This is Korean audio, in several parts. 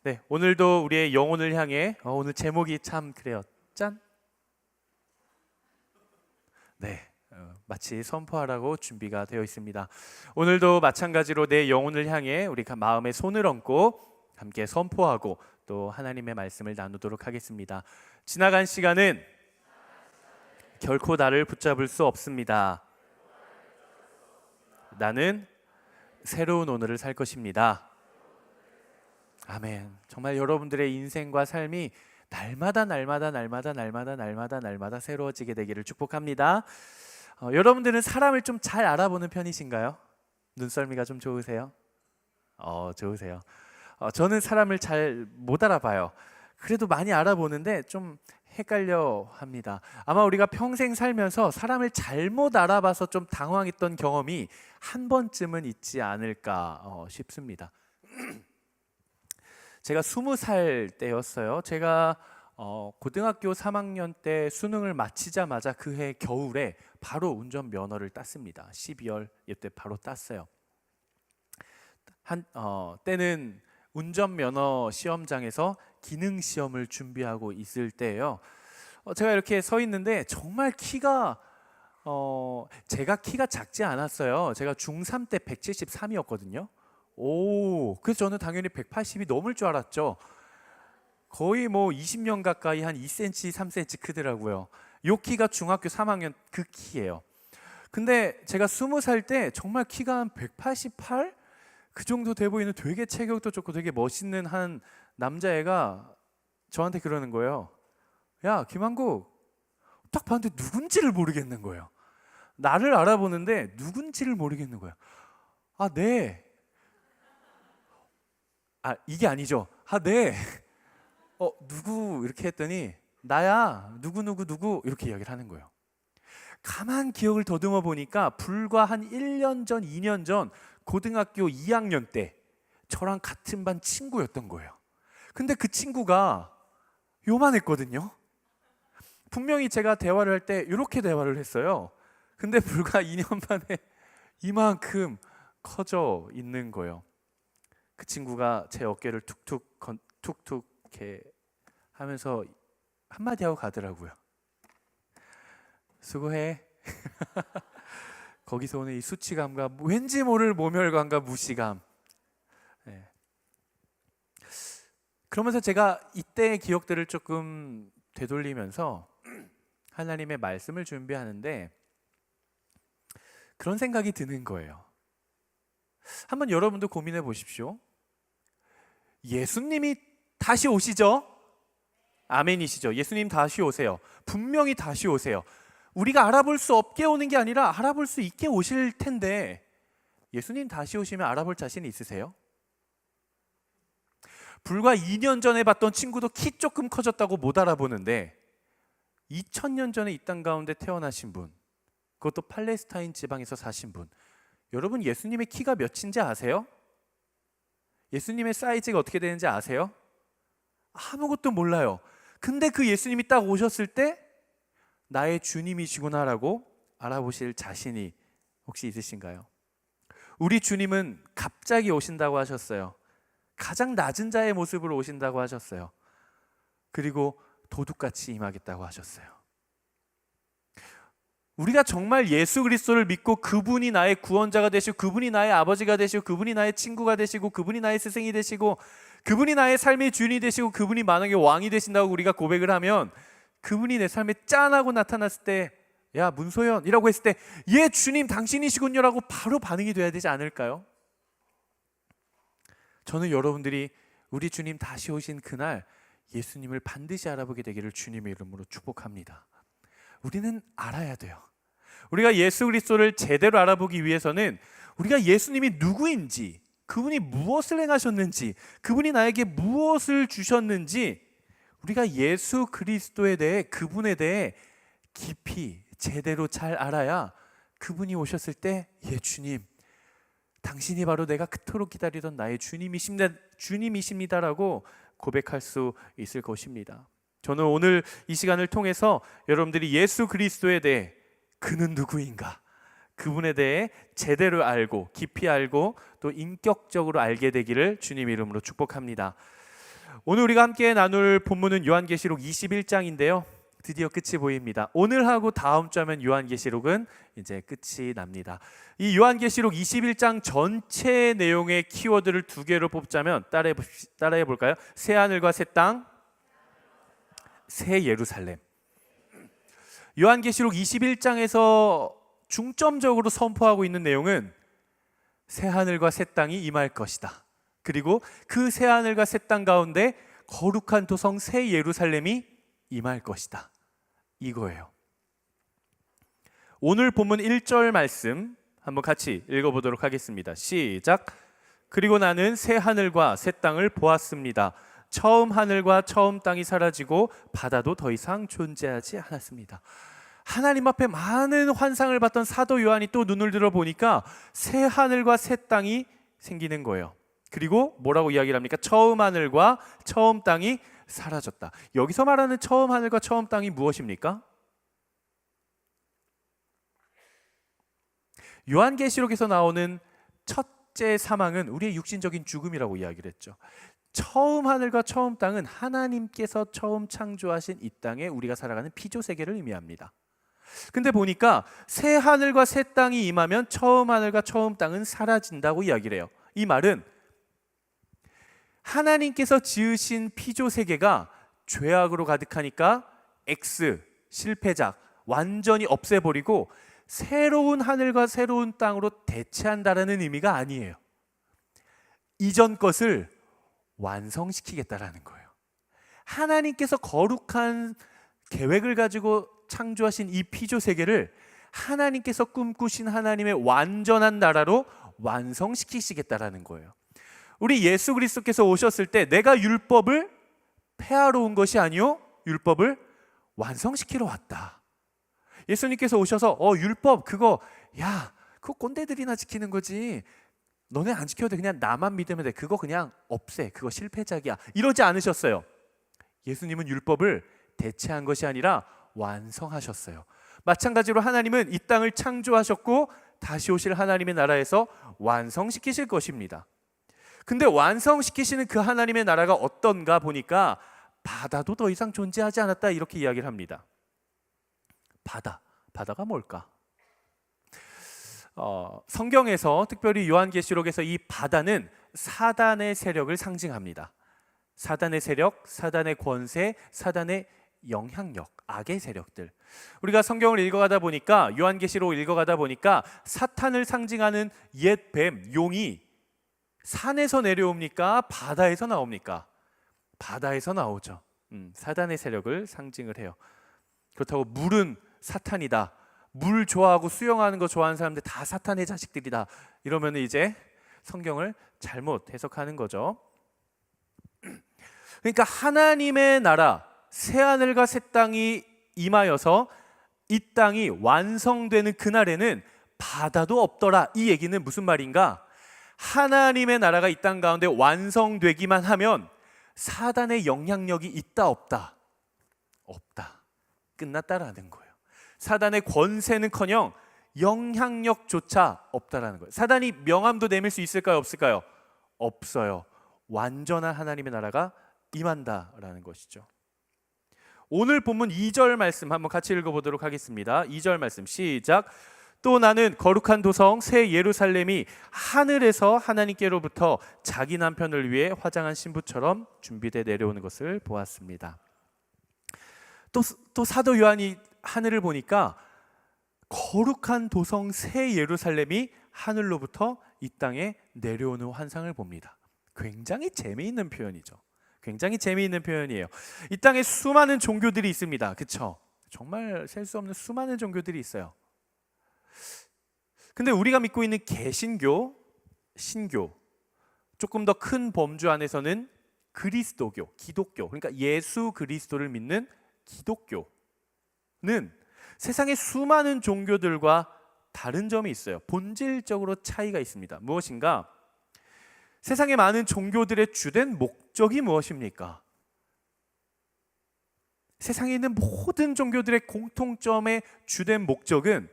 네, 오늘도 우리의 영혼을 향해 오늘 제목이 참 그래요. 짠. 네, 마치 선포하라고 준비가 되어 있습니다. 오늘도 마찬가지로 내 영혼을 향해 우리 마음에 손을 얹고 함께 선포하고 또 하나님의 말씀을 나누도록 하겠습니다. 지나간 시간은 결코 나를 붙잡을 수 없습니다. 나는 새로운 오늘을 살 것입니다. 아멘. 정말 여러분들의 인생과 삶이 날마다 새로워지게 되기를 축복합니다. 여러분들은 사람을 좀 잘 알아보는 편이신가요? 눈썰미가 좀 좋으세요? 좋으세요. 저는 사람을 잘 못 알아봐요. 그래도 많이 알아보는데 좀 헷갈려 합니다. 아마 우리가 평생 살면서 사람을 잘못 알아봐서 좀 당황했던 경험이 한 번쯤은 있지 않을까 싶습니다. 제가 20살 때였어요. 제가 고등학교 3학년 때 수능을 마치자마자 그해 겨울에 바로 운전면허를 땄습니다. 12월 이때 바로 땄어요. 때는 운전면허 시험장에서 기능시험을 준비하고 있을 때예요. 제가 이렇게 서 있는데 정말 제가 키가 작지 않았어요. 제가 중3 때 173이었거든요. 그래서 저는 당연히 180이 넘을 줄 알았죠. 거의 20년 가까이 한 2cm, 3cm 크더라고요. 요 키가 중학교 3학년 그 키예요. 근데 제가 20살 때 정말 키가 한 188? 그 정도 돼 보이는 되게 체격도 좋고 되게 멋있는 한 남자애가 저한테 그러는 거예요. 야, 김한국, 딱 봤는데 누군지를 모르겠는 거예요. 나를 알아보는데 누군지를 모르겠는 거예요. 네. 이게 아니죠. 네. 누구 이렇게 했더니 나야 누구 이렇게 이야기를 하는 거예요. 가만 기억을 더듬어 보니까 불과 한 1년 전 2년 전 고등학교 2학년 때 저랑 같은 반 친구였던 거예요. 근데 그 친구가 요만했거든요. 분명히 제가 대화를 할 때 이렇게 대화를 했어요. 근데 불과 2년 만에 이만큼 커져 있는 거예요. 그 친구가 제 어깨를 툭툭 이렇게 하면서 한마디 하고 가더라고요. 수고해. 거기서 오는 이 수치감과 왠지 모를 모멸감과 무시감. 네. 그러면서 제가 이때의 기억들을 조금 되돌리면서 하나님의 말씀을 준비하는데 그런 생각이 드는 거예요. 한번 여러분도 고민해 보십시오. 예수님이 다시 오시죠? 아멘이시죠? 예수님 다시 오세요. 분명히 다시 오세요. 우리가 알아볼 수 없게 오는 게 아니라 알아볼 수 있게 오실 텐데 예수님 다시 오시면 알아볼 자신 있으세요? 불과 2년 전에 봤던 친구도 키 조금 커졌다고 못 알아보는데 2000년 전에 이 땅 가운데 태어나신 분, 그것도 팔레스타인 지방에서 사신 분, 여러분 예수님의 키가 몇인지 아세요? 예수님의 사이즈가 어떻게 되는지 아세요? 아무것도 몰라요. 근데 그 예수님이 딱 오셨을 때 나의 주님이시구나라고 알아보실 자신이 혹시 있으신가요? 우리 주님은 갑자기 오신다고 하셨어요. 가장 낮은 자의 모습으로 오신다고 하셨어요. 그리고 도둑같이 임하겠다고 하셨어요. 우리가 정말 예수 그리스도를 믿고 그분이 나의 구원자가 되시고 그분이 나의 아버지가 되시고 그분이 나의 친구가 되시고 그분이 나의 스승이 되시고 그분이 나의 삶의 주인이 되시고 그분이 만왕의 왕이 되신다고 우리가 고백을 하면 그분이 내 삶에 짠하고 나타났을 때 야 문소연이라고 했을 때 예 주님 당신이시군요 라고 바로 반응이 돼야 되지 않을까요? 저는 여러분들이 우리 주님 다시 오신 그날 예수님을 반드시 알아보게 되기를 주님의 이름으로 축복합니다. 우리는 알아야 돼요. 우리가 예수 그리스도를 제대로 알아보기 위해서는 우리가 예수님이 누구인지, 그분이 무엇을 행하셨는지, 그분이 나에게 무엇을 주셨는지 우리가 예수 그리스도에 대해, 그분에 대해 깊이 제대로 잘 알아야 그분이 오셨을 때 예 주님, 당신이 바로 내가 그토록 기다리던 나의 주님이십니다라고 고백할 수 있을 것입니다. 저는 오늘 이 시간을 통해서 여러분들이 예수 그리스도에 대해 그는 누구인가, 그분에 대해 제대로 알고 깊이 알고 또 인격적으로 알게 되기를 주님 이름으로 축복합니다. 오늘 우리가 함께 나눌 본문은 요한계시록 21장인데요. 드디어 끝이 보입니다. 오늘 하고 다음 주 하면 요한계시록은 이제 끝이 납니다. 이 요한계시록 21장 전체 내용의 키워드를 두 개로 뽑자면 따라해 볼까요? 새 하늘과 새 땅, 새 예루살렘. 요한계시록 21장에서 중점적으로 선포하고 있는 내용은 새 하늘과 새 땅이 임할 것이다. 그리고 그 새 하늘과 새 땅 가운데 거룩한 도성 새 예루살렘이 임할 것이다. 이거예요. 오늘 본문 1절 말씀 한번 같이 읽어보도록 하겠습니다. 시작. 그리고 나는 새 하늘과 새 땅을 보았습니다. 처음 하늘과 처음 땅이 사라지고 바다도 더 이상 존재하지 않았습니다. 하나님 앞에 많은 환상을 봤던 사도 요한이 또 눈을 들어 보니까 새 하늘과 새 땅이 생기는 거예요. 그리고 뭐라고 이야기를 합니까? 처음 하늘과 처음 땅이 사라졌다. 여기서 말하는 처음 하늘과 처음 땅이 무엇입니까? 요한계시록에서 나오는 첫째 사망은 우리의 육신적인 죽음이라고 이야기를 했죠. 처음 하늘과 처음 땅은 하나님께서 처음 창조하신 이 땅에 우리가 살아가는 피조 세계를 의미합니다. 근데 보니까 새 하늘과 새 땅이 임하면 처음 하늘과 처음 땅은 사라진다고 이야기를 해요. 이 말은 하나님께서 지으신 피조 세계가 죄악으로 가득하니까 X, 실패작, 완전히 없애버리고 새로운 하늘과 새로운 땅으로 대체한다라는 의미가 아니에요. 이전 것을 완성시키겠다라는 거예요. 하나님께서 거룩한 계획을 가지고 창조하신 이 피조 세계를 하나님께서 꿈꾸신 하나님의 완전한 나라로 완성시키시겠다라는 거예요. 우리 예수 그리스도께서 오셨을 때 내가 율법을 폐하러 온 것이 아니요 율법을 완성시키러 왔다. 예수님께서 오셔서 율법 그거 꼰대들이나 지키는 거지. 너네 안 지켜도 돼. 그냥 나만 믿으면 돼. 그거 그냥 없애. 그거 실패작이야. 이러지 않으셨어요. 예수님은 율법을 대체한 것이 아니라 완성하셨어요. 마찬가지로 하나님은 이 땅을 창조하셨고 다시 오실 하나님의 나라에서 완성시키실 것입니다. 근데 완성시키시는 그 하나님의 나라가 어떤가 보니까 바다도 더 이상 존재하지 않았다 이렇게 이야기를 합니다. 바다가 뭘까? 성경에서 특별히 요한계시록에서 이 바다는 사단의 세력을 상징합니다. 사단의 세력, 사단의 권세, 사단의 영향력, 악의 세력들. 우리가 성경을 읽어가다 보니까 요한계시록 읽어가다 보니까 사탄을 상징하는 옛 뱀, 용이 산에서 내려옵니까? 바다에서 나옵니까? 바다에서 나오죠. 사단의 세력을 상징을 해요. 그렇다고 물은 사탄이다. 물 좋아하고 수영하는 거 좋아하는 사람들 다 사탄의 자식들이다. 이러면 이제 성경을 잘못 해석하는 거죠. 그러니까 하나님의 나라, 새 하늘과 새 땅이 임하여서 이 땅이 완성되는 그날에는 바다도 없더라. 이 얘기는 무슨 말인가? 하나님의 나라가 이 땅 가운데 완성되기만 하면 사단의 영향력이 있다 없다? 없다. 끝났다라는 거예요. 사단의 권세는커녕 영향력조차 없다라는 거예요. 사단이 명함도 내밀 수 있을까요? 없을까요? 없어요. 완전한 하나님의 나라가 임한다라는 것이죠. 오늘 본문 2절 말씀 한번 같이 읽어보도록 하겠습니다. 2절 말씀 시작. 또 나는 거룩한 도성 새 예루살렘이 하늘에서 하나님께로부터 자기 남편을 위해 화장한 신부처럼 준비되어 내려오는 것을 보았습니다. 또 사도 요한이 하늘을 보니까 거룩한 도성 새 예루살렘이 하늘로부터 이 땅에 내려오는 환상을 봅니다. 굉장히 재미있는 표현이죠. 굉장히 재미있는 표현이에요. 이 땅에 수많은 종교들이 있습니다. 그렇죠? 정말 셀 수 없는 수많은 종교들이 있어요. 근데 우리가 믿고 있는 개신교, 신교, 조금 더 큰 범주 안에서는 그리스도교, 기독교, 그러니까 예수 그리스도를 믿는 기독교는 세상의 수많은 종교들과 다른 점이 있어요. 본질적으로 차이가 있습니다. 무엇인가? 세상의 많은 종교들의 주된 목적이 무엇입니까? 세상에 있는 모든 종교들의 공통점의 주된 목적은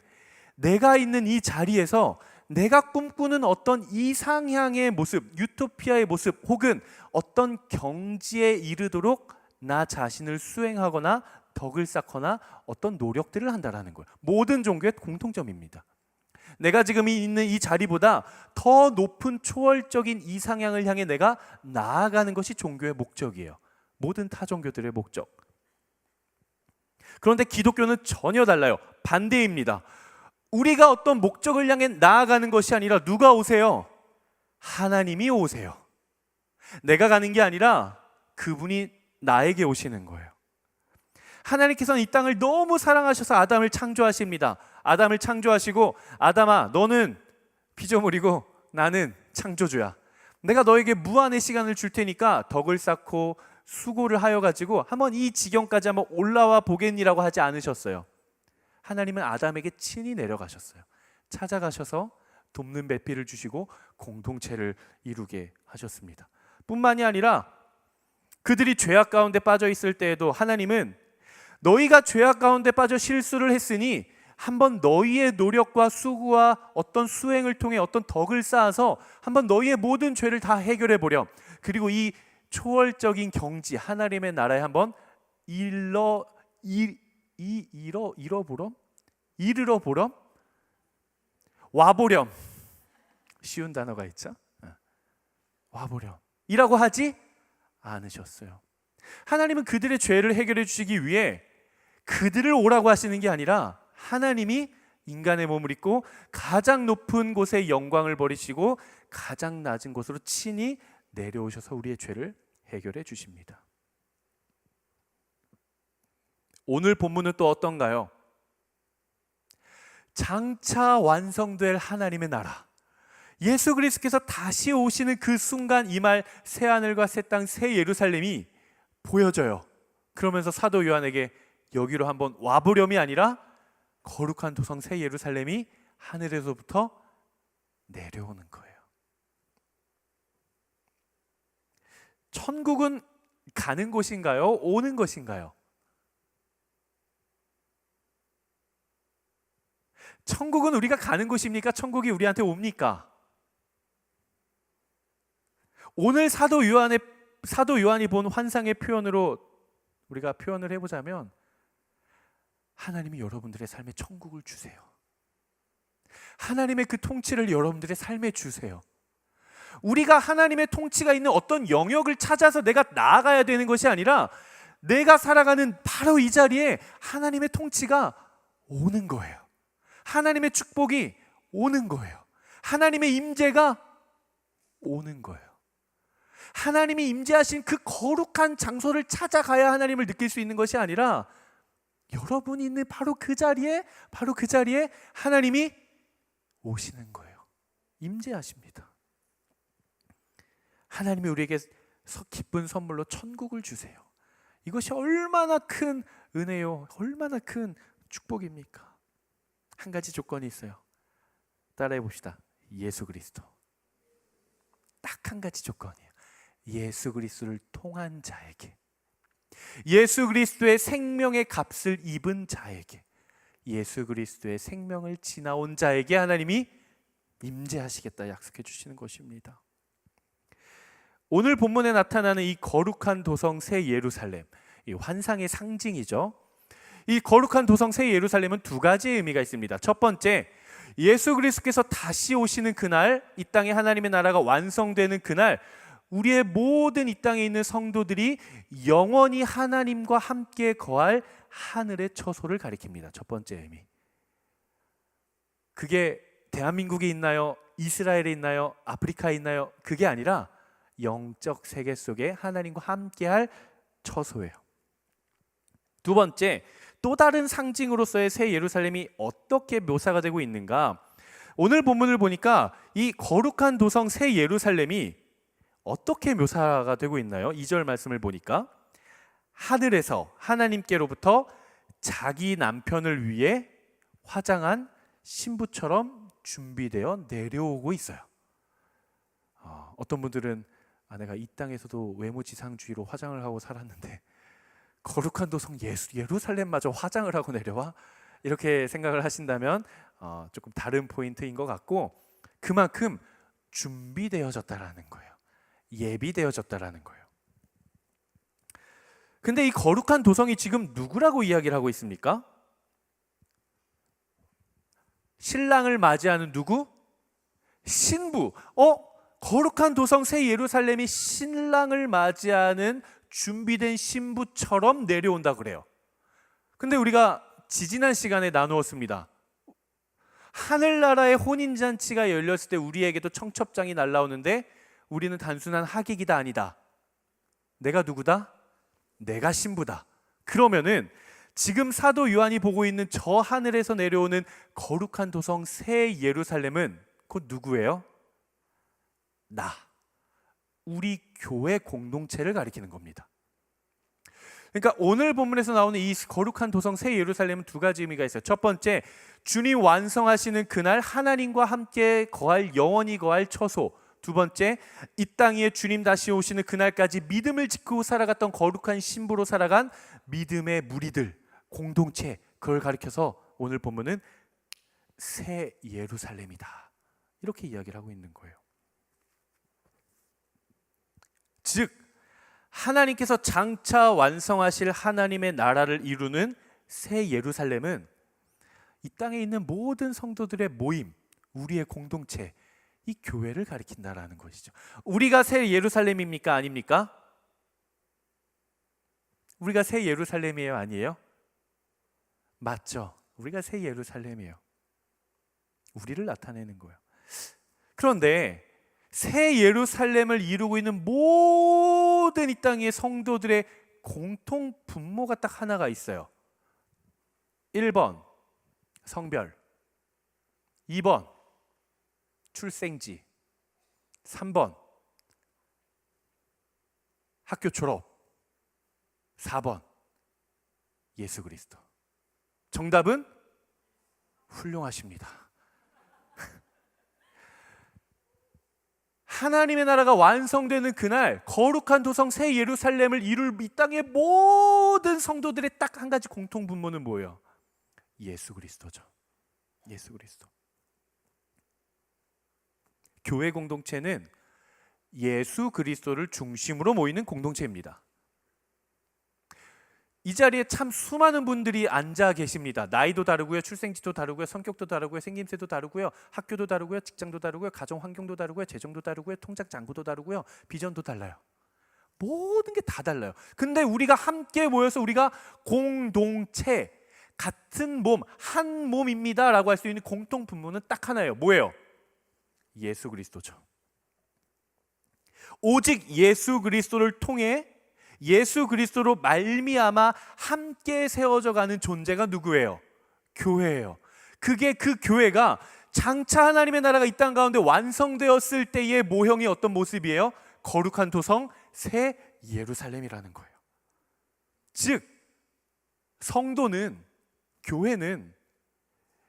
내가 있는 이 자리에서 내가 꿈꾸는 어떤 이상향의 모습, 유토피아의 모습, 혹은 어떤 경지에 이르도록 나 자신을 수행하거나 덕을 쌓거나 어떤 노력들을 한다라는 거예요. 모든 종교의 공통점입니다. 내가 지금 있는 이 자리보다 더 높은 초월적인 이상향을 향해 내가 나아가는 것이 종교의 목적이에요. 모든 타 종교들의 목적. 그런데 기독교는 전혀 달라요. 반대입니다. 우리가 어떤 목적을 향해 나아가는 것이 아니라 누가 오세요? 하나님이 오세요. 내가 가는 게 아니라 그분이 나에게 오시는 거예요. 하나님께서는 이 땅을 너무 사랑하셔서 아담을 창조하십니다. 아담을 창조하시고, 아담아, 너는 피조물이고 나는 창조주야. 내가 너에게 무한의 시간을 줄 테니까 덕을 쌓고 수고를 하여 가지고 한번 이 지경까지 한번 올라와 보겠니라고 하지 않으셨어요. 하나님은 아담에게 친히 내려가셨어요. 찾아가셔서 돕는 배필을 주시고 공동체를 이루게 하셨습니다. 뿐만이 아니라 그들이 죄악 가운데 빠져 있을 때에도 하나님은 너희가 죄악 가운데 빠져 실수를 했으니 한번 너희의 노력과 수고와 어떤 수행을 통해 어떤 덕을 쌓아서 한번 너희의 모든 죄를 다 해결해 보렴. 그리고 이 초월적인 경지 하나님의 나라에 한번 이르러 보렴, 와보렴. 쉬운 단어가 있죠. 와보렴 이라고 하지 않으셨어요. 하나님은 그들의 죄를 해결해 주시기 위해 그들을 오라고 하시는 게 아니라 하나님이 인간의 몸을 입고 가장 높은 곳에 영광을 버리시고 가장 낮은 곳으로 친히 내려오셔서 우리의 죄를 해결해 주십니다. 오늘 본문은 또 어떤가요? 장차 완성될 하나님의 나라, 예수 그리스도께서 다시 오시는 그 순간 임할 새하늘과 새 땅, 새 예루살렘이 보여져요. 그러면서 사도 요한에게 여기로 한번 와보렴이 아니라 거룩한 도성 새 예루살렘이 하늘에서부터 내려오는 거예요. 천국은 가는 곳인가요? 오는 것인가요? 천국은 우리가 가는 곳입니까? 천국이 우리한테 옵니까? 오늘 사도 요한이 본 환상의 표현으로 우리가 표현을 해보자면 하나님이 여러분들의 삶에 천국을 주세요. 하나님의 그 통치를 여러분들의 삶에 주세요. 우리가 하나님의 통치가 있는 어떤 영역을 찾아서 내가 나아가야 되는 것이 아니라 내가 살아가는 바로 이 자리에 하나님의 통치가 오는 거예요. 하나님의 축복이 오는 거예요. 하나님의 임재가 오는 거예요. 하나님이 임재하신 그 거룩한 장소를 찾아가야 하나님을 느낄 수 있는 것이 아니라 여러분이 있는 바로 그 자리에 하나님이 오시는 거예요. 임재하십니다. 하나님이 우리에게 기쁜 선물로 천국을 주세요. 이것이 얼마나 큰 은혜요, 얼마나 큰 축복입니까? 한 가지 조건이 있어요. 따라해 봅시다. 예수 그리스도. 딱 한 가지 조건이에요. 예수 그리스도를 통한 자에게, 예수 그리스도의 생명의 값을 입은 자에게, 예수 그리스도의 생명을 지나온 자에게 하나님이 임재하시겠다 약속해 주시는 것입니다. 오늘 본문에 나타나는 이 거룩한 도성 새 예루살렘, 이 환상의 상징이죠. 이 거룩한 도성 새 예루살렘은 두 가지의 의미가 있습니다. 첫 번째, 예수 그리스도께서 다시 오시는 그날, 이 땅에 하나님의 나라가 완성되는 그날, 우리의 모든 이 땅에 있는 성도들이 영원히 하나님과 함께 거할 하늘의 처소를 가리킵니다. 첫 번째 의미. 그게 대한민국에 있나요? 이스라엘에 있나요? 아프리카에 있나요? 그게 아니라 영적 세계 속에 하나님과 함께할 처소예요. 두 번째, 또 다른 상징으로서의 새 예루살렘이 어떻게 묘사가 되고 있는가? 오늘 본문을 보니까 이 거룩한 도성 새 예루살렘이 어떻게 묘사가 되고 있나요? 2절 말씀을 보니까 하늘에서 하나님께로부터 자기 남편을 위해 화장한 신부처럼 준비되어 내려오고 있어요. 어떤 분들은 내가 이 땅에서도 외모지상주의로 화장을 하고 살았는데 거룩한 도성 예루살렘마저 화장을 하고 내려와? 이렇게 생각을 하신다면 조금 다른 포인트인 것 같고, 그만큼 준비되어졌다라는 거예요. 예비되어졌다라는 거예요. 근데 이 거룩한 도성이 지금 누구라고 이야기를 하고 있습니까? 신랑을 맞이하는 누구? 신부. 거룩한 도성 새 예루살렘이 신랑을 맞이하는 준비된 신부처럼 내려온다 그래요. 근데 우리가 지지난 시간에 나누었습니다. 하늘나라의 혼인잔치가 열렸을 때 우리에게도 청첩장이 날라오는데 우리는 단순한 하객이다 아니다. 내가 누구다? 내가 신부다. 그러면은 지금 사도 요한이 보고 있는 저 하늘에서 내려오는 거룩한 도성 새 예루살렘은 곧 누구예요? 우리 교회 공동체를 가리키는 겁니다. 그러니까 오늘 본문에서 나오는 이 거룩한 도성 새 예루살렘은 두 가지 의미가 있어요. 첫 번째, 주님 완성하시는 그날 하나님과 함께 거할, 영원히 거할 처소. 두 번째, 이 땅 위에 주님 다시 오시는 그날까지 믿음을 지키고 살아갔던 거룩한 신부로 살아간 믿음의 무리들, 공동체, 그걸 가리켜서 오늘 본문은 새 예루살렘이다, 이렇게 이야기를 하고 있는 거예요. 즉 하나님께서 장차 완성하실 하나님의 나라를 이루는 새 예루살렘은 이 땅에 있는 모든 성도들의 모임, 우리의 공동체, 이 교회를 가리킨다라는 것이죠. 우리가 새 예루살렘입니까? 아닙니까? 우리가 새 예루살렘이에요? 아니에요? 맞죠. 우리가 새 예루살렘이에요. 우리를 나타내는 거예요. 그런데 새 예루살렘을 이루고 있는 모든 이 땅의 성도들의 공통 분모가 딱 하나가 있어요. 1번 성별, 2번 출생지, 3번 학교 졸업, 4번 예수 그리스도. 정답은 훌륭하십니다. 하나님의 나라가 완성되는 그날 거룩한 도성 새 예루살렘을 이룰 이 땅의 모든 성도들의 딱 한 가지 공통 분모는 뭐예요? 예수 그리스도죠. 예수 그리스도. 교회 공동체는 예수 그리스도를 중심으로 모이는 공동체입니다. 이 자리에 참 수많은 분들이 앉아 계십니다. 나이도 다르고요, 출생지도 다르고요, 성격도 다르고요, 생김새도 다르고요, 학교도 다르고요, 직장도 다르고요, 가정 환경도 다르고요, 재정도 다르고요, 통장 잔고도 다르고요, 비전도 달라요. 모든 게 다 달라요. 근데 우리가 함께 모여서 우리가 공동체, 같은 몸, 한 몸입니다 라고 할 수 있는 공통 분모는 딱 하나예요. 뭐예요? 예수 그리스도죠. 오직 예수 그리스도를 통해 예수 그리스도로 말미암아 함께 세워져 가는 존재가 누구예요? 교회예요. 그게 그 교회가 장차 하나님의 나라가 이 땅 가운데 완성되었을 때의 모형이 어떤 모습이에요? 거룩한 도성 새 예루살렘이라는 거예요. 즉 성도는, 교회는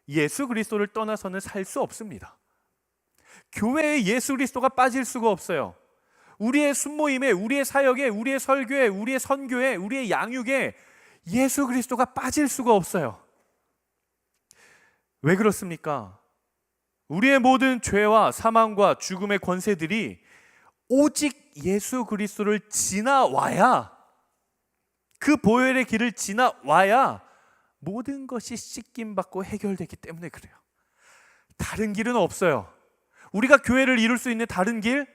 예수 그리스도를 떠나서는 살 수 없습니다. 교회에 예수 그리스도가 빠질 수가 없어요. 우리의 순모임에, 우리의 사역에, 우리의 설교에, 우리의 선교에, 우리의 양육에 예수 그리스도가 빠질 수가 없어요. 왜 그렇습니까? 우리의 모든 죄와 사망과 죽음의 권세들이 오직 예수 그리스도를 지나와야, 그 보혈의 길을 지나와야 모든 것이 씻김받고 해결되기 때문에 그래요. 다른 길은 없어요. 우리가 교회를 이룰 수 있는 다른 길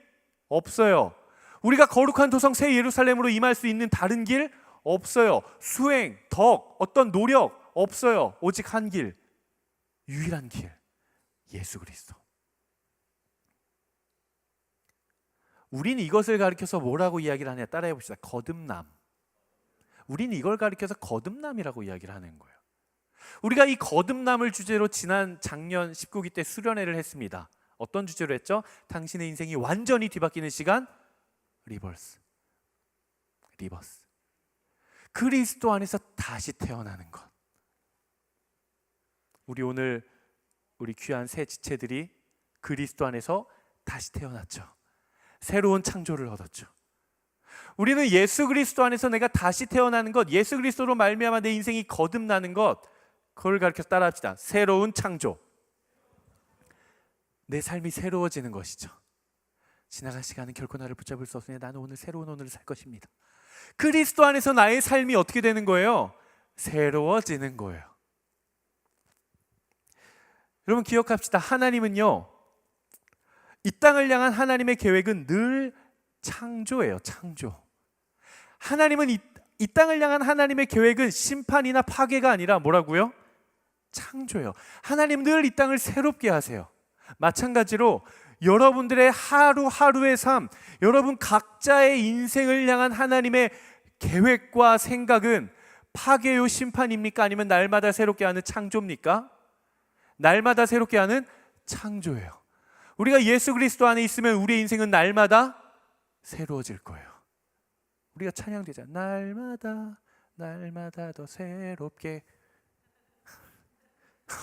없어요. 우리가 거룩한 도성 새 예루살렘으로 임할 수 있는 다른 길 없어요. 수행, 덕, 어떤 노력 없어요. 오직 한 길, 유일한 길, 예수 그리스도. 우린 이것을 가리켜서 뭐라고 이야기를 하냐, 따라해 봅시다. 거듭남. 우린 이걸 가리켜서 거듭남이라고 이야기를 하는 거예요. 우리가 이 거듭남을 주제로 지난 작년 19기 때 수련회를 했습니다. 어떤 주제로 했죠? 당신의 인생이 완전히 뒤바뀌는 시간, 리버스. 그리스도 안에서 다시 태어나는 것. 우리 오늘 우리 귀한 새 지체들이 그리스도 안에서 다시 태어났죠. 새로운 창조를 얻었죠. 우리는 예수 그리스도 안에서 내가 다시 태어나는 것, 예수 그리스도로 말미암아 내 인생이 거듭나는 것, 그걸 가르쳐서 따라합시다. 새로운 창조. 내 삶이 새로워지는 것이죠. 지나간 시간은 결코 나를 붙잡을 수 없으니 나는 오늘 새로운 오늘을 살 것입니다. 그리스도 안에서 나의 삶이 어떻게 되는 거예요? 새로워지는 거예요. 여러분 기억합시다. 하나님은요, 이 땅을 향한 하나님의 계획은 늘 창조예요. 창조. 하나님은 이 땅을 향한 하나님의 계획은 심판이나 파괴가 아니라 뭐라고요? 창조예요. 하나님 늘 이 땅을 새롭게 하세요. 마찬가지로 여러분들의 하루하루의 삶, 여러분 각자의 인생을 향한 하나님의 계획과 생각은 파괴요, 심판입니까? 아니면 날마다 새롭게 하는 창조입니까? 날마다 새롭게 하는 창조예요. 우리가 예수 그리스도 안에 있으면 우리의 인생은 날마다 새로워질 거예요. 우리가 찬양되잖아요. 날마다 날마다 더 새롭게.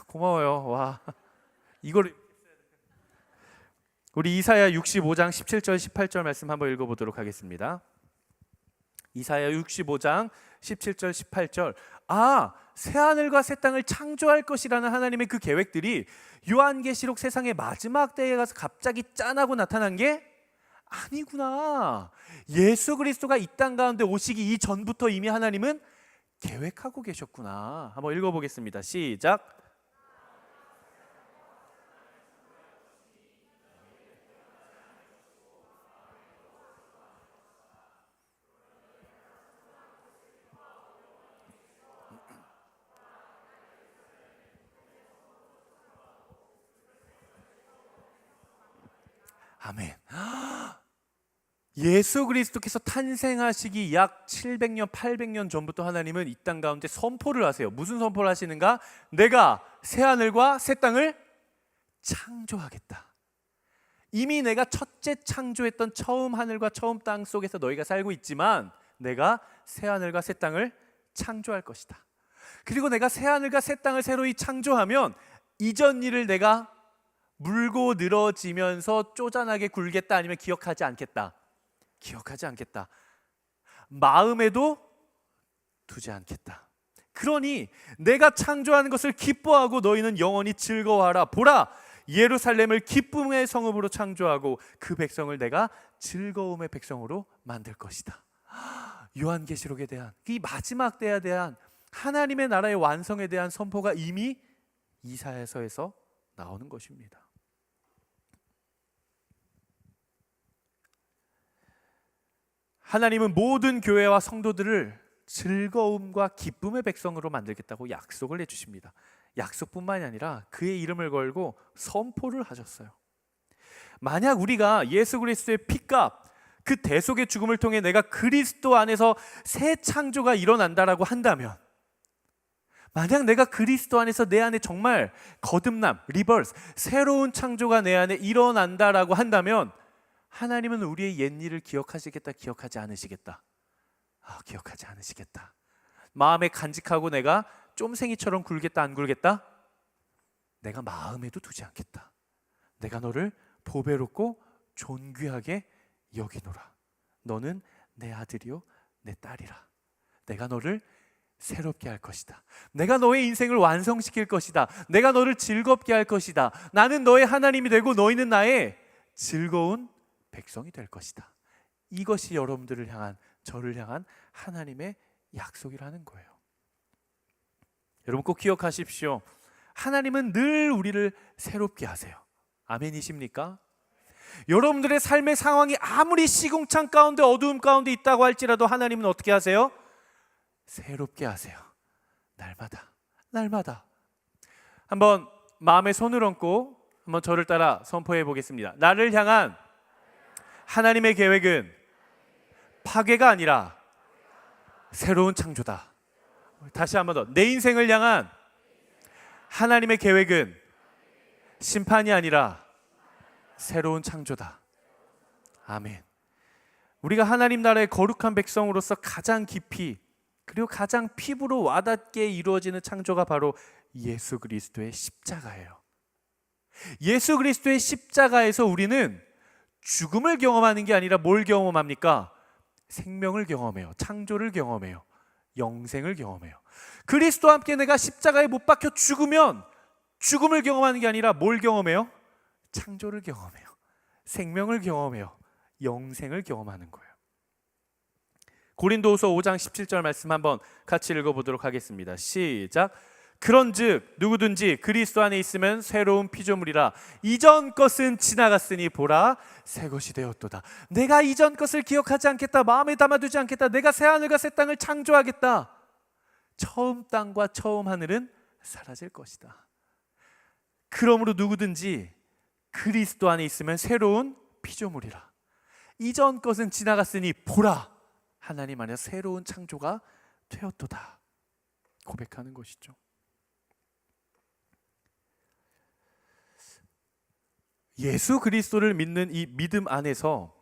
고마워요. 와, 이걸 우리 이사야 65장 17절 18절 말씀 한번 읽어보도록 하겠습니다. 이사야 65장 17절 18절. 새하늘과 새 땅을 창조할 것이라는 하나님의 그 계획들이 요한계시록 세상의 마지막 때에 가서 갑자기 짠하고 나타난 게 아니구나. 예수 그리스도가 이 땅 가운데 오시기 이전부터 이미 하나님은 계획하고 계셨구나. 한번 읽어보겠습니다. 시작. 아멘. 예수 그리스도께서 탄생하시기 약 700년, 800년 전부터 하나님은 이 땅 가운데 선포를 하세요. 무슨 선포를 하시는가? 내가 새하늘과 새 땅을 창조하겠다. 이미 내가 첫째 창조했던 처음 하늘과 처음 땅 속에서 너희가 살고 있지만 내가 새하늘과 새 땅을 창조할 것이다. 그리고 내가 새하늘과 새 땅을 새로이 창조하면 이전 일을 내가 물고 늘어지면서 쪼잔하게 굴겠다, 아니면 기억하지 않겠다. 기억하지 않겠다. 마음에도 두지 않겠다. 그러니 내가 창조하는 것을 기뻐하고 너희는 영원히 즐거워하라. 보라, 예루살렘을 기쁨의 성읍으로 창조하고 그 백성을 내가 즐거움의 백성으로 만들 것이다. 요한계시록에 대한 이 마지막 때에 대한 하나님의 나라의 완성에 대한 선포가 이미 이사야서에서 나오는 것입니다. 하나님은 모든 교회와 성도들을 즐거움과 기쁨의 백성으로 만들겠다고 약속을 해주십니다. 약속뿐만이 아니라 그의 이름을 걸고 선포를 하셨어요. 만약 우리가 예수 그리스도의 피값, 그 대속의 죽음을 통해 내가 그리스도 안에서 새 창조가 일어난다라고 한다면, 만약 내가 그리스도 안에서 내 안에 정말 거듭남, 리버스, 새로운 창조가 내 안에 일어난다라고 한다면 하나님은 우리의 옛일을 기억하시겠다, 기억하지 않으시겠다? 기억하지 않으시겠다. 마음에 간직하고 내가 쫌생이처럼 굴겠다, 안 굴겠다? 내가 마음에도 두지 않겠다. 내가 너를 보배롭고 존귀하게 여기노라. 너는 내 아들이요 내 딸이라. 내가 너를 새롭게 할 것이다. 내가 너의 인생을 완성시킬 것이다. 내가 너를 즐겁게 할 것이다. 나는 너의 하나님이 되고 너희는 나의 즐거운 백성이 될 것이다. 이것이 여러분들을 향한, 저를 향한 하나님의 약속이라는 거예요. 여러분 꼭 기억하십시오. 하나님은 늘 우리를 새롭게 하세요. 아멘이십니까? 여러분들의 삶의 상황이 아무리 시궁창 가운데 어두움 가운데 있다고 할지라도 하나님은 어떻게 하세요? 새롭게 하세요. 날마다 날마다. 한번 마음에 손을 얹고 한번 저를 따라 선포해 보겠습니다. 나를 향한 하나님의 계획은 파괴가 아니라 새로운 창조다. 다시 한번 더. 내 인생을 향한 하나님의 계획은 심판이 아니라 새로운 창조다. 아멘. 우리가 하나님 나라의 거룩한 백성으로서 가장 깊이 그리고 가장 피부로 와닿게 이루어지는 창조가 바로 예수 그리스도의 십자가예요. 예수 그리스도의 십자가에서 우리는 죽음을 경험하는 게 아니라 뭘 경험합니까? 생명을 경험해요. 창조를 경험해요. 영생을 경험해요. 그리스도와 함께 내가 십자가에 못 박혀 죽으면 죽음을 경험하는 게 아니라 뭘 경험해요? 창조를 경험해요. 생명을 경험해요. 영생을 경험하는 거예요. 고린도후서 5장 17절 말씀 한번 같이 읽어보도록 하겠습니다. 시작. 그런즉 누구든지 그리스도 안에 있으면 새로운 피조물이라. 이전 것은 지나갔으니 보라 새 것이 되었도다. 내가 이전 것을 기억하지 않겠다. 마음에 담아두지 않겠다. 내가 새 하늘과 새 땅을 창조하겠다. 처음 땅과 처음 하늘은 사라질 것이다. 그러므로 누구든지 그리스도 안에 있으면 새로운 피조물이라. 이전 것은 지나갔으니 보라 하나님 안에 새로운 창조가 되었도다 고백하는 것이죠. 예수 그리스도를 믿는 이 믿음 안에서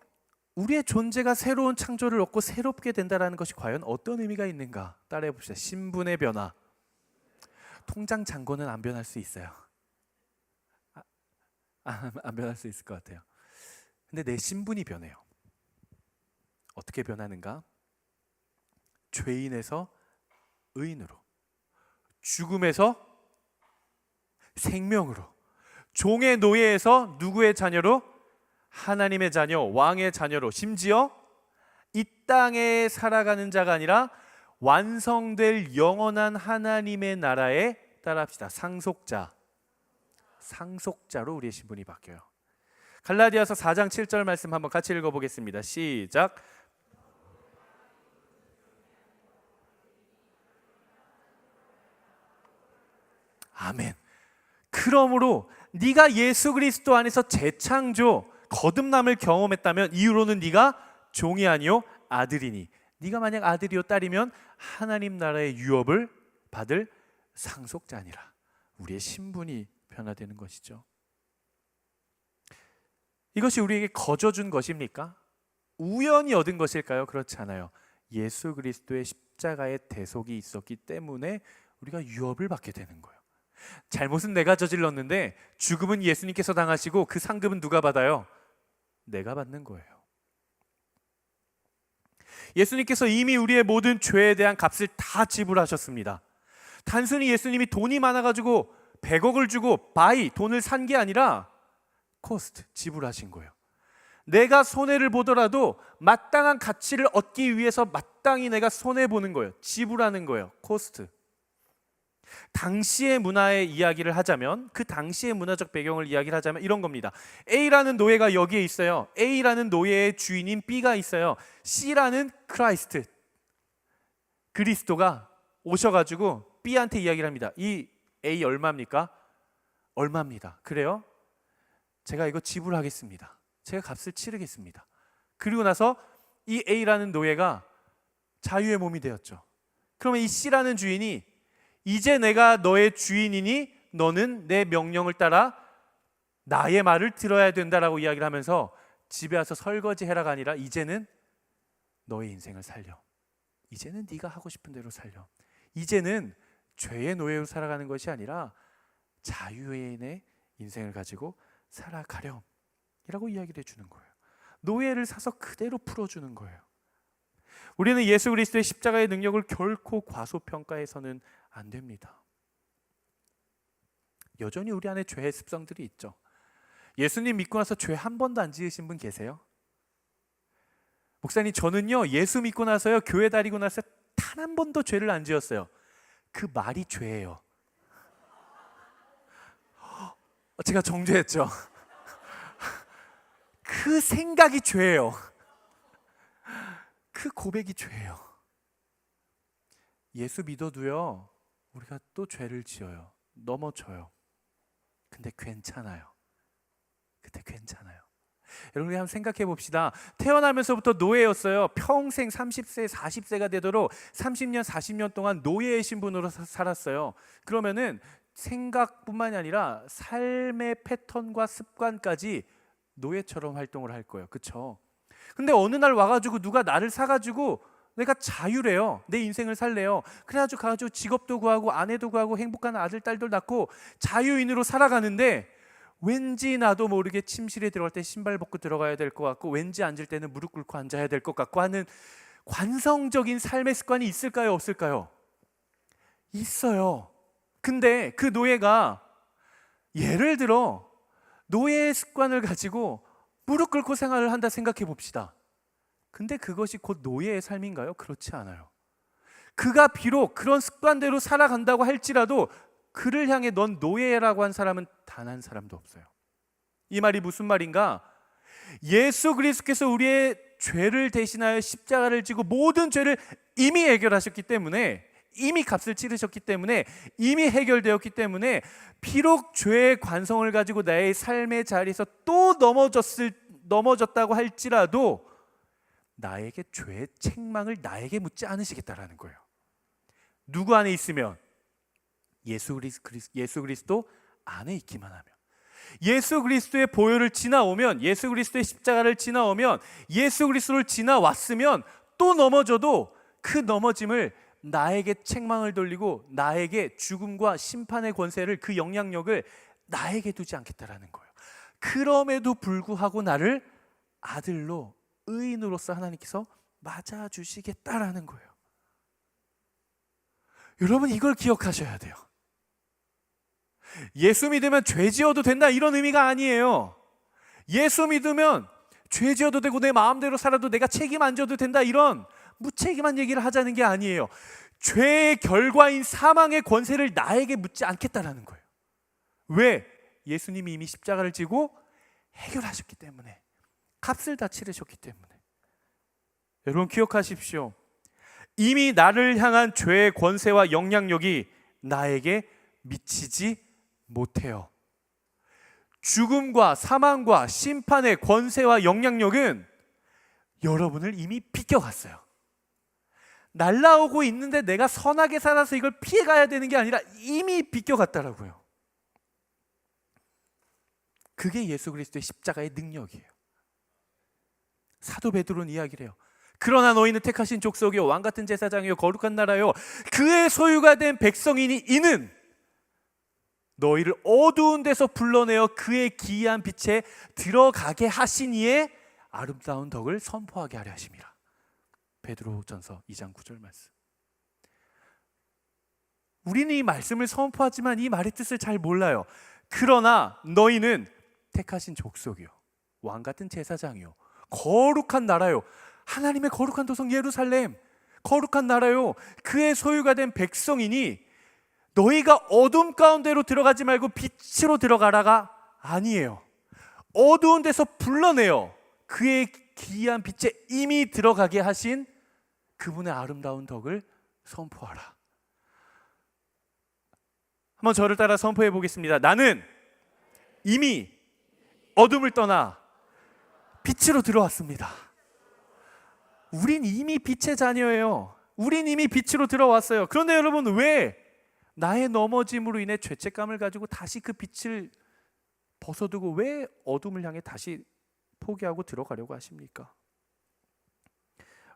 우리의 존재가 새로운 창조를 얻고 새롭게 된다는 것이 과연 어떤 의미가 있는가 따라해 봅시다. 신분의 변화. 통장 잔고는 안 변할 수 있어요. 안 변할 수 있을 것 같아요. 근데 내 신분이 변해요. 어떻게 변하는가? 죄인에서 의인으로, 죽음에서 생명으로, 종의 노예에서 누구의 자녀로? 하나님의 자녀, 왕의 자녀로, 심지어 이 땅에 살아가는 자가 아니라 완성될 영원한 하나님의 나라에 따라합시다. 상속자로 우리의 신분이 바뀌어요. 갈라디아서 4장 7절 말씀 한번 같이 읽어보겠습니다. 시작. 아멘. 그러므로 네가 예수 그리스도 안에서 재창조, 거듭남을 경험했다면 이후로는 네가 종이 아니요 아들이니, 네가 만약 아들이요 딸이면 하나님 나라의 유업을 받을 상속자니라. 우리의 신분이 변화되는 것이죠. 이것이 우리에게 거저준 것입니까? 우연히 얻은 것일까요? 그렇지 않아요. 예수 그리스도의 십자가의 대속이 있었기 때문에 우리가 유업을 받게 되는 거예요. 잘못은 내가 저질렀는데 죽음은 예수님께서 당하시고 그 상급은 누가 받아요? 내가 받는 거예요. 예수님께서 이미 우리의 모든 죄에 대한 값을 다 지불하셨습니다. 단순히 예수님이 돈이 많아가지고 100억을 주고 돈을 산 게 아니라 코스트, 지불하신 거예요. 내가 손해를 보더라도 마땅한 가치를 얻기 위해서 마땅히 내가 손해보는 거예요. 지불하는 거예요. 코스트. 당시의 문화의 이야기를 하자면, 그 당시의 문화적 배경을 이야기를 하자면 이런 겁니다. A라는 노예가 여기에 있어요. A라는 노예의 주인인 B가 있어요. C라는 크라이스트, 그리스도가 오셔가지고 B한테 이야기를 합니다. 이 A 얼마입니까? 얼마입니다. 그래요? 제가 이거 지불하겠습니다. 제가 값을 치르겠습니다. 그리고 나서 이 A라는 노예가 자유의 몸이 되었죠. 그러면 이 C라는 주인이 이제 내가 너의 주인이니 너는 내 명령을 따라 나의 말을 들어야 된다라고 이야기를 하면서 집에 와서 설거지해라가 아니라 이제는 너의 인생을 살려. 이제는 네가 하고 싶은 대로 살려. 이제는 죄의 노예로 살아가는 것이 아니라 자유의 인생을 가지고 살아가렴 이라고 이야기를 해주는 거예요. 노예를 사서 그대로 풀어주는 거예요. 우리는 예수 그리스도의 십자가의 능력을 결코 과소평가해서는 안 됩니다. 여전히 우리 안에 죄의 습성들이 있죠. 예수님 믿고 나서 죄 한 번도 안 지으신 분 계세요? 목사님, 저는요 예수 믿고 나서요 교회 다니고 나서 단 한 번도 죄를 안 지었어요. 그 말이 죄예요. 제가 정죄했죠. 그 생각이 죄예요. 그 고백이 죄예요. 예수 믿어도요 우리가 또 죄를 지어요. 넘어져요. 근데 괜찮아요. 그때 괜찮아요. 여러분, 우리 한번 생각해 봅시다. 태어나면서부터 노예였어요. 평생 30세, 40세가 되도록 30년, 40년 동안 노예의 신분으로 살았어요. 그러면은 생각뿐만이 아니라 삶의 패턴과 습관까지 노예처럼 활동을 할 거예요. 그렇죠? 근데 어느 날 와가지고 누가 나를 사가지고 내가 자유래요. 내 인생을 살래요. 그래가지고 가가지고 직업도 구하고 아내도 구하고 행복한 아들, 딸도 낳고 자유인으로 살아가는데 왠지 나도 모르게 침실에 들어갈 때 신발 벗고 들어가야 될 것 같고 왠지 앉을 때는 무릎 꿇고 앉아야 될 것 같고 하는 관성적인 삶의 습관이 있을까요? 없을까요? 있어요. 근데 그 노예가 예를 들어 노예의 습관을 가지고 무릎 꿇고 생활을 한다 생각해 봅시다. 근데 그것이 곧 노예의 삶인가요? 그렇지 않아요. 그가 비록 그런 습관대로 살아간다고 할지라도 그를 향해 넌 노예라고 한 사람은 단 한 사람도 없어요. 이 말이 무슨 말인가? 예수 그리스도께서 우리의 죄를 대신하여 십자가를 지고 모든 죄를 이미 해결하셨기 때문에, 이미 값을 치르셨기 때문에, 이미 해결되었기 때문에 비록 죄의 관성을 가지고 나의 삶의 자리에서 또 넘어졌다고 할지라도 나에게 죄의 책망을 나에게 묻지 않으시겠다라는 거예요. 누구 안에 있으면? 예수 그리스도 안에 있기만 하면, 예수 그리스도의 보혈을 지나오면, 예수 그리스도의 십자가를 지나오면, 예수 그리스도를 지나왔으면 또 넘어져도 그 넘어짐을 나에게 책망을 돌리고 나에게 죽음과 심판의 권세를, 그 영향력을 나에게 두지 않겠다라는 거예요. 그럼에도 불구하고 나를 아들로, 의인으로서 하나님께서 맞아주시겠다라는 거예요. 여러분, 이걸 기억하셔야 돼요. 예수 믿으면 죄 지어도 된다, 이런 의미가 아니에요. 예수 믿으면 죄 지어도 되고 내 마음대로 살아도 내가 책임 안 져도 된다, 이런 무책임한 얘기를 하자는 게 아니에요. 죄의 결과인 사망의 권세를 나에게 묻지 않겠다라는 거예요. 왜? 예수님이 이미 십자가를 지고 해결하셨기 때문에, 값을 다 치르셨기 때문에. 여러분 기억하십시오. 이미 나를 향한 죄의 권세와 영향력이 나에게 미치지 못해요. 죽음과 사망과 심판의 권세와 영향력은 여러분을 이미 비껴갔어요. 날라오고 있는데 내가 선하게 살아서 이걸 피해가야 되는 게 아니라 이미 비껴갔다라고요. 그게 예수 그리스도의 십자가의 능력이에요. 사도 베드로는 이야기를 해요. 그러나 너희는 택하신 족속이요 왕같은 제사장이요 거룩한 나라요 그의 소유가 된 백성이니 이는 너희를 어두운 데서 불러내어 그의 기이한 빛에 들어가게 하신 이의 아름다운 덕을 선포하게 하려 하심이라. 베드로전서 2장 9절 말씀. 우리는 이 말씀을 선포하지만 이 말의 뜻을 잘 몰라요. 그러나 너희는 택하신 족속이요 왕같은 제사장이요 거룩한 나라요, 하나님의 거룩한 도성 예루살렘, 거룩한 나라요 그의 소유가 된 백성이니 너희가 어둠 가운데로 들어가지 말고 빛으로 들어가라가 아니에요. 어두운 데서 불러내어 그의 기이한 빛에 이미 들어가게 하신 그분의 아름다운 덕을 선포하라. 한번 저를 따라 선포해 보겠습니다. 나는 이미 어둠을 떠나 빛으로 들어왔습니다. 우린 이미 빛의 자녀예요. 우린 이미 빛으로 들어왔어요. 그런데 여러분, 왜 나의 넘어짐으로 인해 죄책감을 가지고 다시 그 빛을 벗어두고 왜 어둠을 향해 다시 포기하고 들어가려고 하십니까?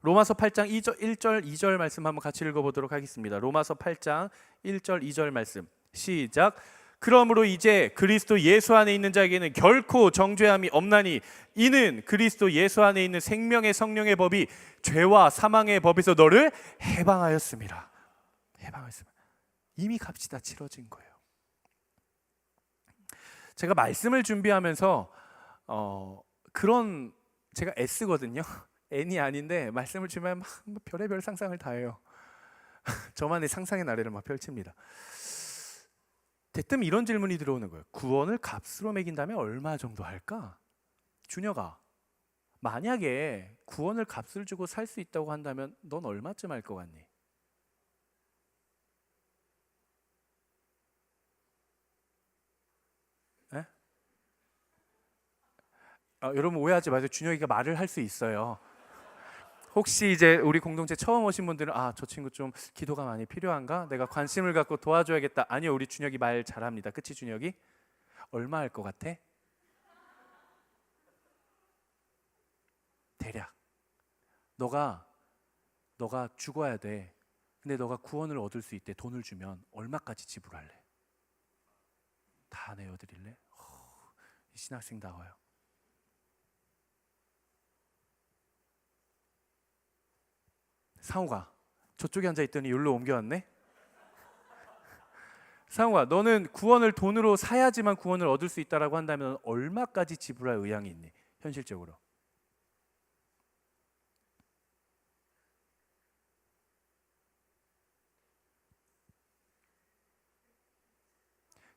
로마서 8장 1절 2절 말씀 한번 같이 읽어보도록 하겠습니다. 로마서 8장 1절 2절 말씀 시작. 그러므로 이제 그리스도 예수 안에 있는 자에게는 결코 정죄함이 없나니 이는 그리스도 예수 안에 있는 생명의 성령의 법이 죄와 사망의 법에서 너를 해방하였습니다. 해방하였습니다. 이미 값이 다 치러진 거예요. 제가 말씀을 준비하면서 그런 제가 S거든요. N이 아닌데 말씀을 준비하면 막 별의별 상상을 다 해요. 저만의 상상의 나래를 막 펼칩니다. 대뜸 이런 질문이 들어오는 거예요. 구원을 값으로 매긴다면 얼마 정도 할까? 준혁아, 만약에 구원을 값을 주고 살 수 있다고 한다면 넌 얼마쯤 할 것 같니? 에? 여러분 오해하지 마세요. 준혁이가 말을 할 수 있어요. 혹시 이제 우리 공동체 처음 오신 분들은 저 친구 좀 기도가 많이 필요한가? 내가 관심을 갖고 도와줘야겠다. 아니요, 우리 준혁이 말 잘합니다. 그치 준혁이? 얼마 할 것 같아? 대략 너가 죽어야 돼. 근데 너가 구원을 얻을 수 있대. 돈을 주면 얼마까지 지불할래? 다 내어드릴래? 이 신학생 나와요. 상호가 저쪽에 앉아있더니 여기로 옮겨왔네? 상우아, 너는 구원을 돈으로 사야지만 구원을 얻을 수 있다라고 한다면 얼마까지 지불할 의향이 있니? 현실적으로.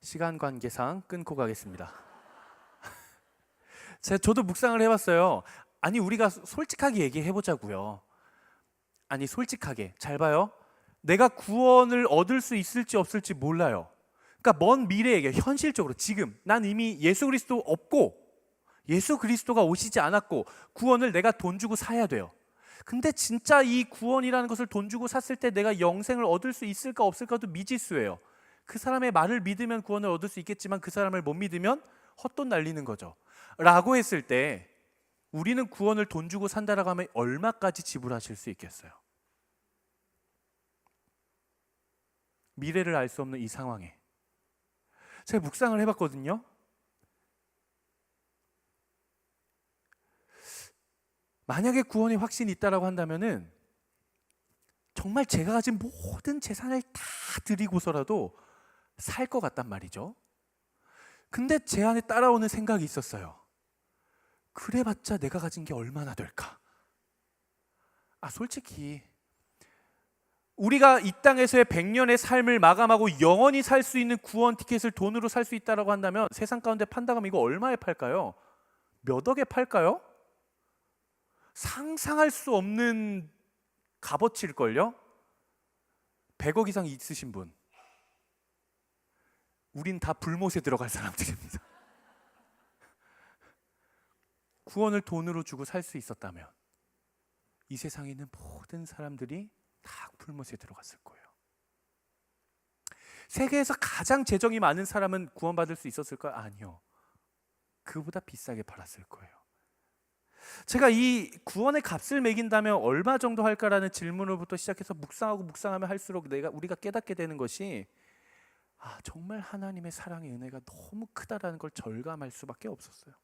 시간 관계상 끊고 가겠습니다. 저도 묵상을 해봤어요. 아니, 우리가 솔직하게 얘기해 보자고요. 아니, 솔직하게 잘 봐요. 내가 구원을 얻을 수 있을지 없을지 몰라요. 그러니까 먼 미래에게 현실적으로 지금 난 이미 예수 그리스도 없고 예수 그리스도가 오시지 않았고 구원을 내가 돈 주고 사야 돼요. 근데 진짜 이 구원이라는 것을 돈 주고 샀을 때 내가 영생을 얻을 수 있을까 없을까도 미지수예요. 그 사람의 말을 믿으면 구원을 얻을 수 있겠지만 그 사람을 못 믿으면 헛돈 날리는 거죠. 라고 했을 때 우리는 구원을 돈 주고 산다라고 하면 얼마까지 지불하실 수 있겠어요? 미래를 알 수 없는 이 상황에 제가 묵상을 해봤거든요. 만약에 구원의 확신이 있다라고 한다면은 정말 제가 가진 모든 재산을 다 드리고서라도 살 것 같단 말이죠. 근데 제 안에 따라오는 생각이 있었어요. 그래봤자 내가 가진 게 얼마나 될까? 솔직히 우리가 이 땅에서의 100년의 삶을 마감하고 영원히 살 수 있는 구원 티켓을 돈으로 살 수 있다라고 한다면 세상 가운데 판다면 이거 얼마에 팔까요? 몇 억에 팔까요? 상상할 수 없는 값어치일걸요? 100억 이상 있으신 분, 우린 다 불못에 들어갈 사람들입니다. 구원을 돈으로 주고 살 수 있었다면 이 세상에 있는 모든 사람들이 다 불못에 들어갔을 거예요. 세계에서 가장 재정이 많은 사람은 구원받을 수 있었을까요? 아니요. 그보다 비싸게 팔았을 거예요. 제가 이 구원의 값을 매긴다면 얼마 정도 할까라는 질문으로부터 시작해서 묵상하고 묵상하면 할수록 우리가 깨닫게 되는 것이 정말 하나님의 사랑의 은혜가 너무 크다라는 걸 절감할 수밖에 없었어요.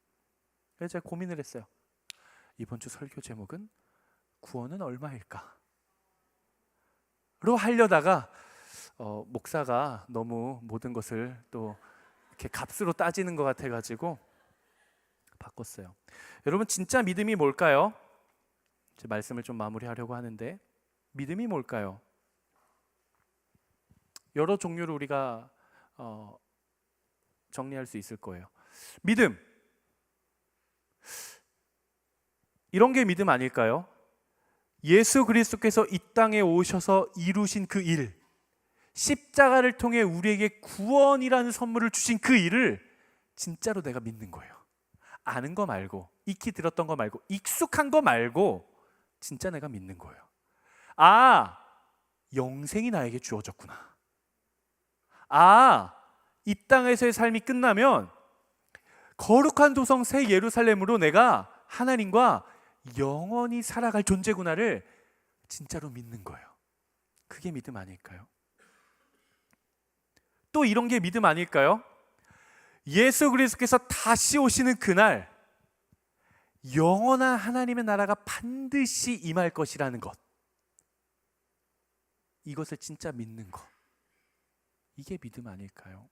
그래서 제가 고민을 했어요. 이번 주 설교 제목은 구원은 얼마일까? 로 하려다가 목사가 너무 모든 것을 또 이렇게 값으로 따지는 것 같아가지고 바꿨어요. 여러분, 진짜 믿음이 뭘까요? 제 말씀을 좀 마무리하려고 하는데, 믿음이 뭘까요? 여러 종류로 우리가 정리할 수 있을 거예요. 믿음, 이런 게 믿음 아닐까요? 예수 그리스도께서 이 땅에 오셔서 이루신 그 일, 십자가를 통해 우리에게 구원이라는 선물을 주신 그 일을 진짜로 내가 믿는 거예요. 아는 거 말고, 익히 들었던 거 말고, 익숙한 거 말고 진짜 내가 믿는 거예요. 영생이 나에게 주어졌구나. 이 땅에서의 삶이 끝나면 거룩한 도성 새 예루살렘으로 내가 하나님과 영원히 살아갈 존재구나를 진짜로 믿는 거예요. 그게 믿음 아닐까요? 또 이런 게 믿음 아닐까요? 예수 그리스도께서 다시 오시는 그날 영원한 하나님의 나라가 반드시 임할 것이라는 것, 이것을 진짜 믿는 것, 이게 믿음 아닐까요?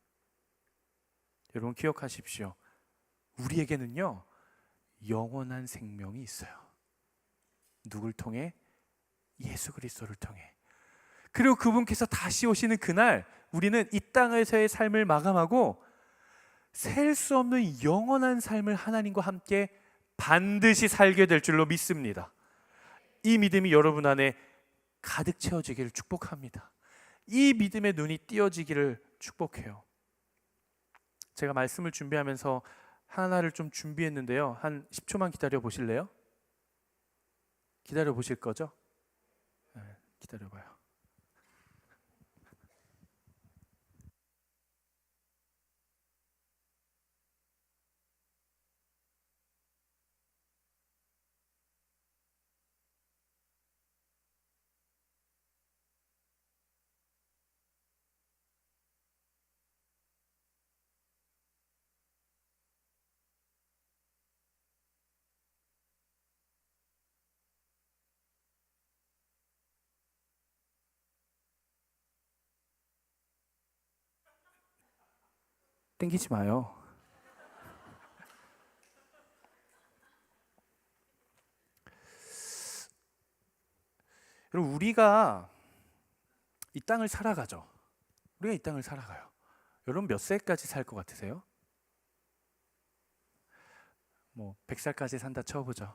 여러분 기억하십시오. 우리에게는요 영원한 생명이 있어요. 누굴 통해? 예수 그리스도를 통해. 그리고 그분께서 다시 오시는 그날 우리는 이 땅에서의 삶을 마감하고 셀 수 없는 영원한 삶을 하나님과 함께 반드시 살게 될 줄로 믿습니다. 이 믿음이 여러분 안에 가득 채워지기를 축복합니다. 이 믿음의 눈이 띄어지기를 축복해요. 제가 말씀을 준비하면서 하나를 좀 준비했는데요. 한 10초만 기다려 보실래요? 기다려 보실 거죠? 네, 기다려 봐요. 땡기지 마요. 여러분, 우리가 이 땅을 살아가죠. 우리가 이 땅을 살아가요. 여러분 몇 세까지 살 것 같으세요? 100살까지 산다 쳐보죠.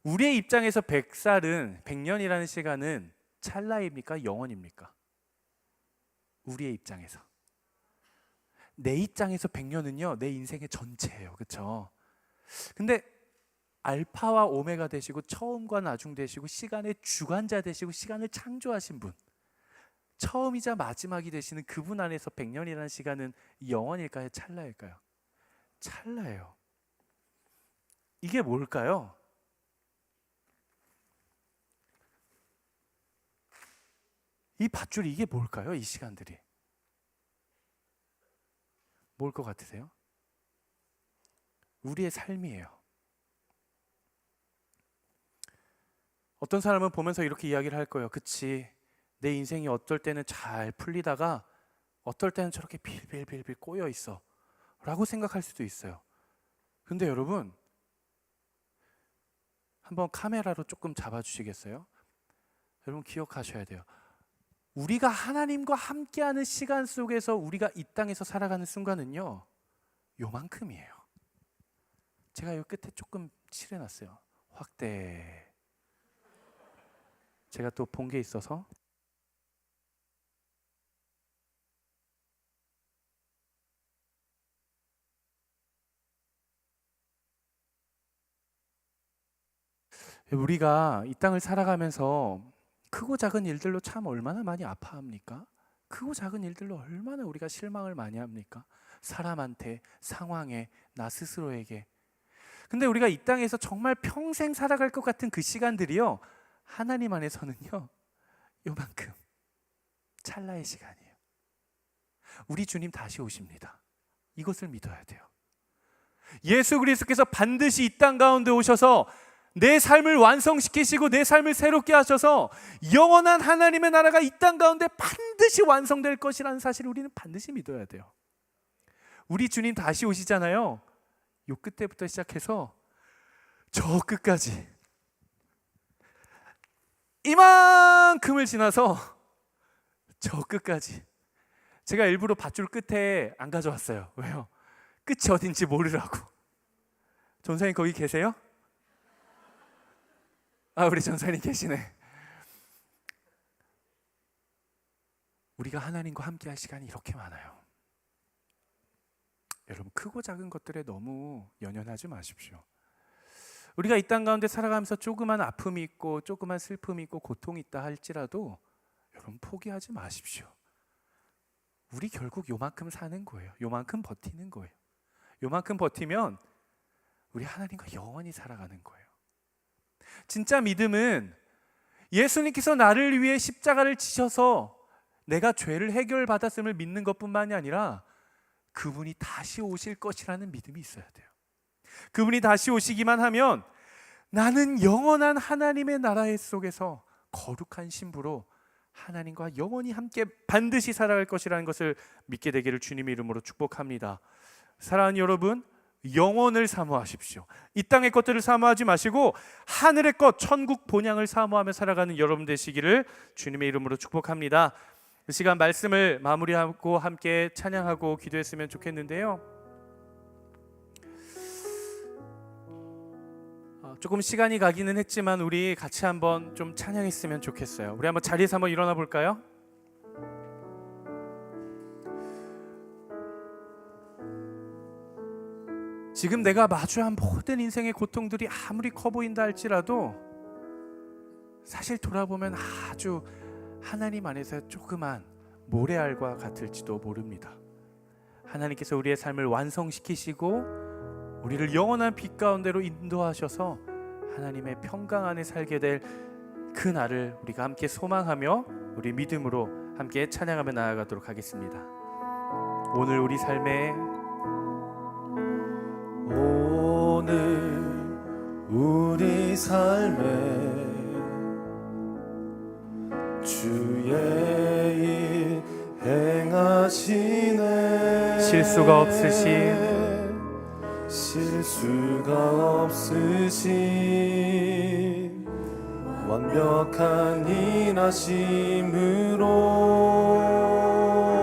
우리의 입장에서 100살은 100년이라는 시간은 찰나입니까? 영원입니까? 우리의 입장에서. 내 입장에서 100년은요 내 인생의 전체예요. 그렇죠? 근데 알파와 오메가 되시고 처음과 나중 되시고 시간의 주관자 되시고 시간을 창조하신 분, 처음이자 마지막이 되시는 그분 안에서 100년이라는 시간은 영원일까요? 찰나일까요? 찰나예요. 이게 뭘까요? 이 밧줄이 이게 뭘까요? 이 시간들이 뭘 것 같으세요? 우리의 삶이에요. 어떤 사람은 보면서 이렇게 이야기를 할 거예요. 그치, 내 인생이 어떨 때는 잘 풀리다가 어떨 때는 저렇게 빌빌빌빌 꼬여 있어 라고 생각할 수도 있어요. 근데 여러분, 한번 카메라로 조금 잡아주시겠어요? 여러분 기억하셔야 돼요. 우리가 하나님과 함께하는 시간 속에서 우리가 이 땅에서 살아가는 순간은요 요만큼이에요. 제가 여기 끝에 조금 칠해놨어요. 확대. 제가 또 본 게 있어서 우리가 이 땅을 살아가면서 크고 작은 일들로 참 얼마나 많이 아파합니까? 크고 작은 일들로 얼마나 우리가 실망을 많이 합니까? 사람한테, 상황에, 나 스스로에게. 근데 우리가 이 땅에서 정말 평생 살아갈 것 같은 그 시간들이요 하나님 안에서는요 요만큼 찰나의 시간이에요. 우리 주님 다시 오십니다. 이것을 믿어야 돼요. 예수 그리스도께서 반드시 이 땅 가운데 오셔서 내 삶을 완성시키시고 내 삶을 새롭게 하셔서 영원한 하나님의 나라가 이 땅 가운데 반드시 완성될 것이라는 사실을 우리는 반드시 믿어야 돼요. 우리 주님 다시 오시잖아요. 요 끝에부터 시작해서 저 끝까지 이만큼을 지나서 저 끝까지. 제가 일부러 밧줄 끝에 안 가져왔어요. 왜요? 끝이 어딘지 모르라고. 전사님 거기 계세요? 우리 전사님 계시네. 우리가 하나님과 함께 할 시간이 이렇게 많아요. 여러분 크고 작은 것들에 너무 연연하지 마십시오. 우리가 이 땅 가운데 살아가면서 조그만 아픔이 있고 조그만 슬픔이 있고 고통이 있다 할지라도 여러분 포기하지 마십시오. 우리 결국 요만큼 사는 거예요. 요만큼 버티는 거예요. 요만큼 버티면 우리 하나님과 영원히 살아가는 거예요. 진짜 믿음은 예수님께서 나를 위해 십자가를 지셔서 내가 죄를 해결받았음을 믿는 것뿐만이 아니라 그분이 다시 오실 것이라는 믿음이 있어야 돼요. 그분이 다시 오시기만 하면 나는 영원한 하나님의 나라 속에서 거룩한 신부로 하나님과 영원히 함께 반드시 살아갈 것이라는 것을 믿게 되기를 주님의 이름으로 축복합니다. 사랑하는 여러분, 영원을 사모하십시오. 이 땅의 것들을 사모하지 마시고 하늘의 것, 천국 본향을 사모하며 살아가는 여러분 되시기를 주님의 이름으로 축복합니다. 이 시간 말씀을 마무리하고 함께 찬양하고 기도했으면 좋겠는데요. 조금 시간이 가기는 했지만 우리 같이 한번 좀 찬양했으면 좋겠어요. 우리 한번 자리에서 한번 일어나 볼까요? 지금 내가 마주한 모든 인생의 고통들이 아무리 커 보인다 할지라도 사실 돌아보면 아주 하나님 안에서 조그만 모래알과 같을지도 모릅니다. 하나님께서 우리의 삶을 완성시키시고 우리를 영원한 빛 가운데로 인도하셔서 하나님의 평강 안에 살게 될 그 날을 우리가 함께 소망하며 우리 믿음으로 함께 찬양하며 나아가도록 하겠습니다. 오늘 우리 삶에 오늘 우리 삶에 주의 일 행하시네. 실수가 없으신 실수가 없으신 완벽한 인하심으로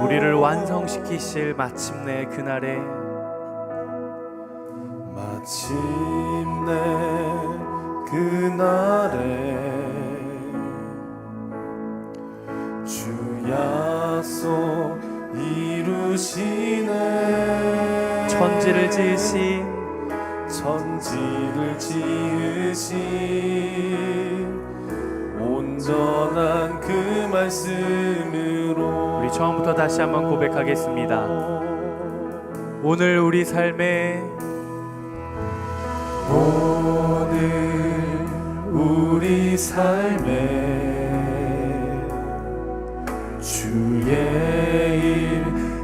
우리를 완성시키실 마침내 그날에 마침내 그날에 주 약속 이루시네 천지를 지으신 온전한 그 말씀으로 우리 처음부터 다시 한번 고백하겠습니다. 오늘 우리 삶에 오늘 우리 삶에 주의 일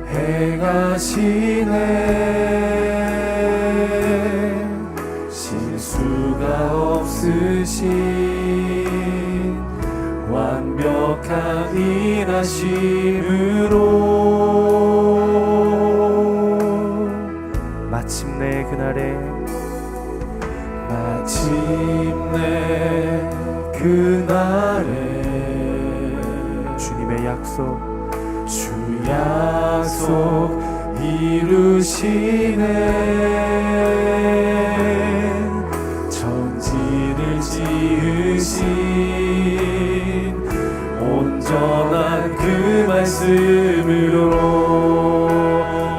행하시네 실수가 없으신 완벽한 인하심으로 마침내 그날에 마침내 그날에 주님의 약속 주 약속 이루시네 천지를 지으신 온전한 그 말씀으로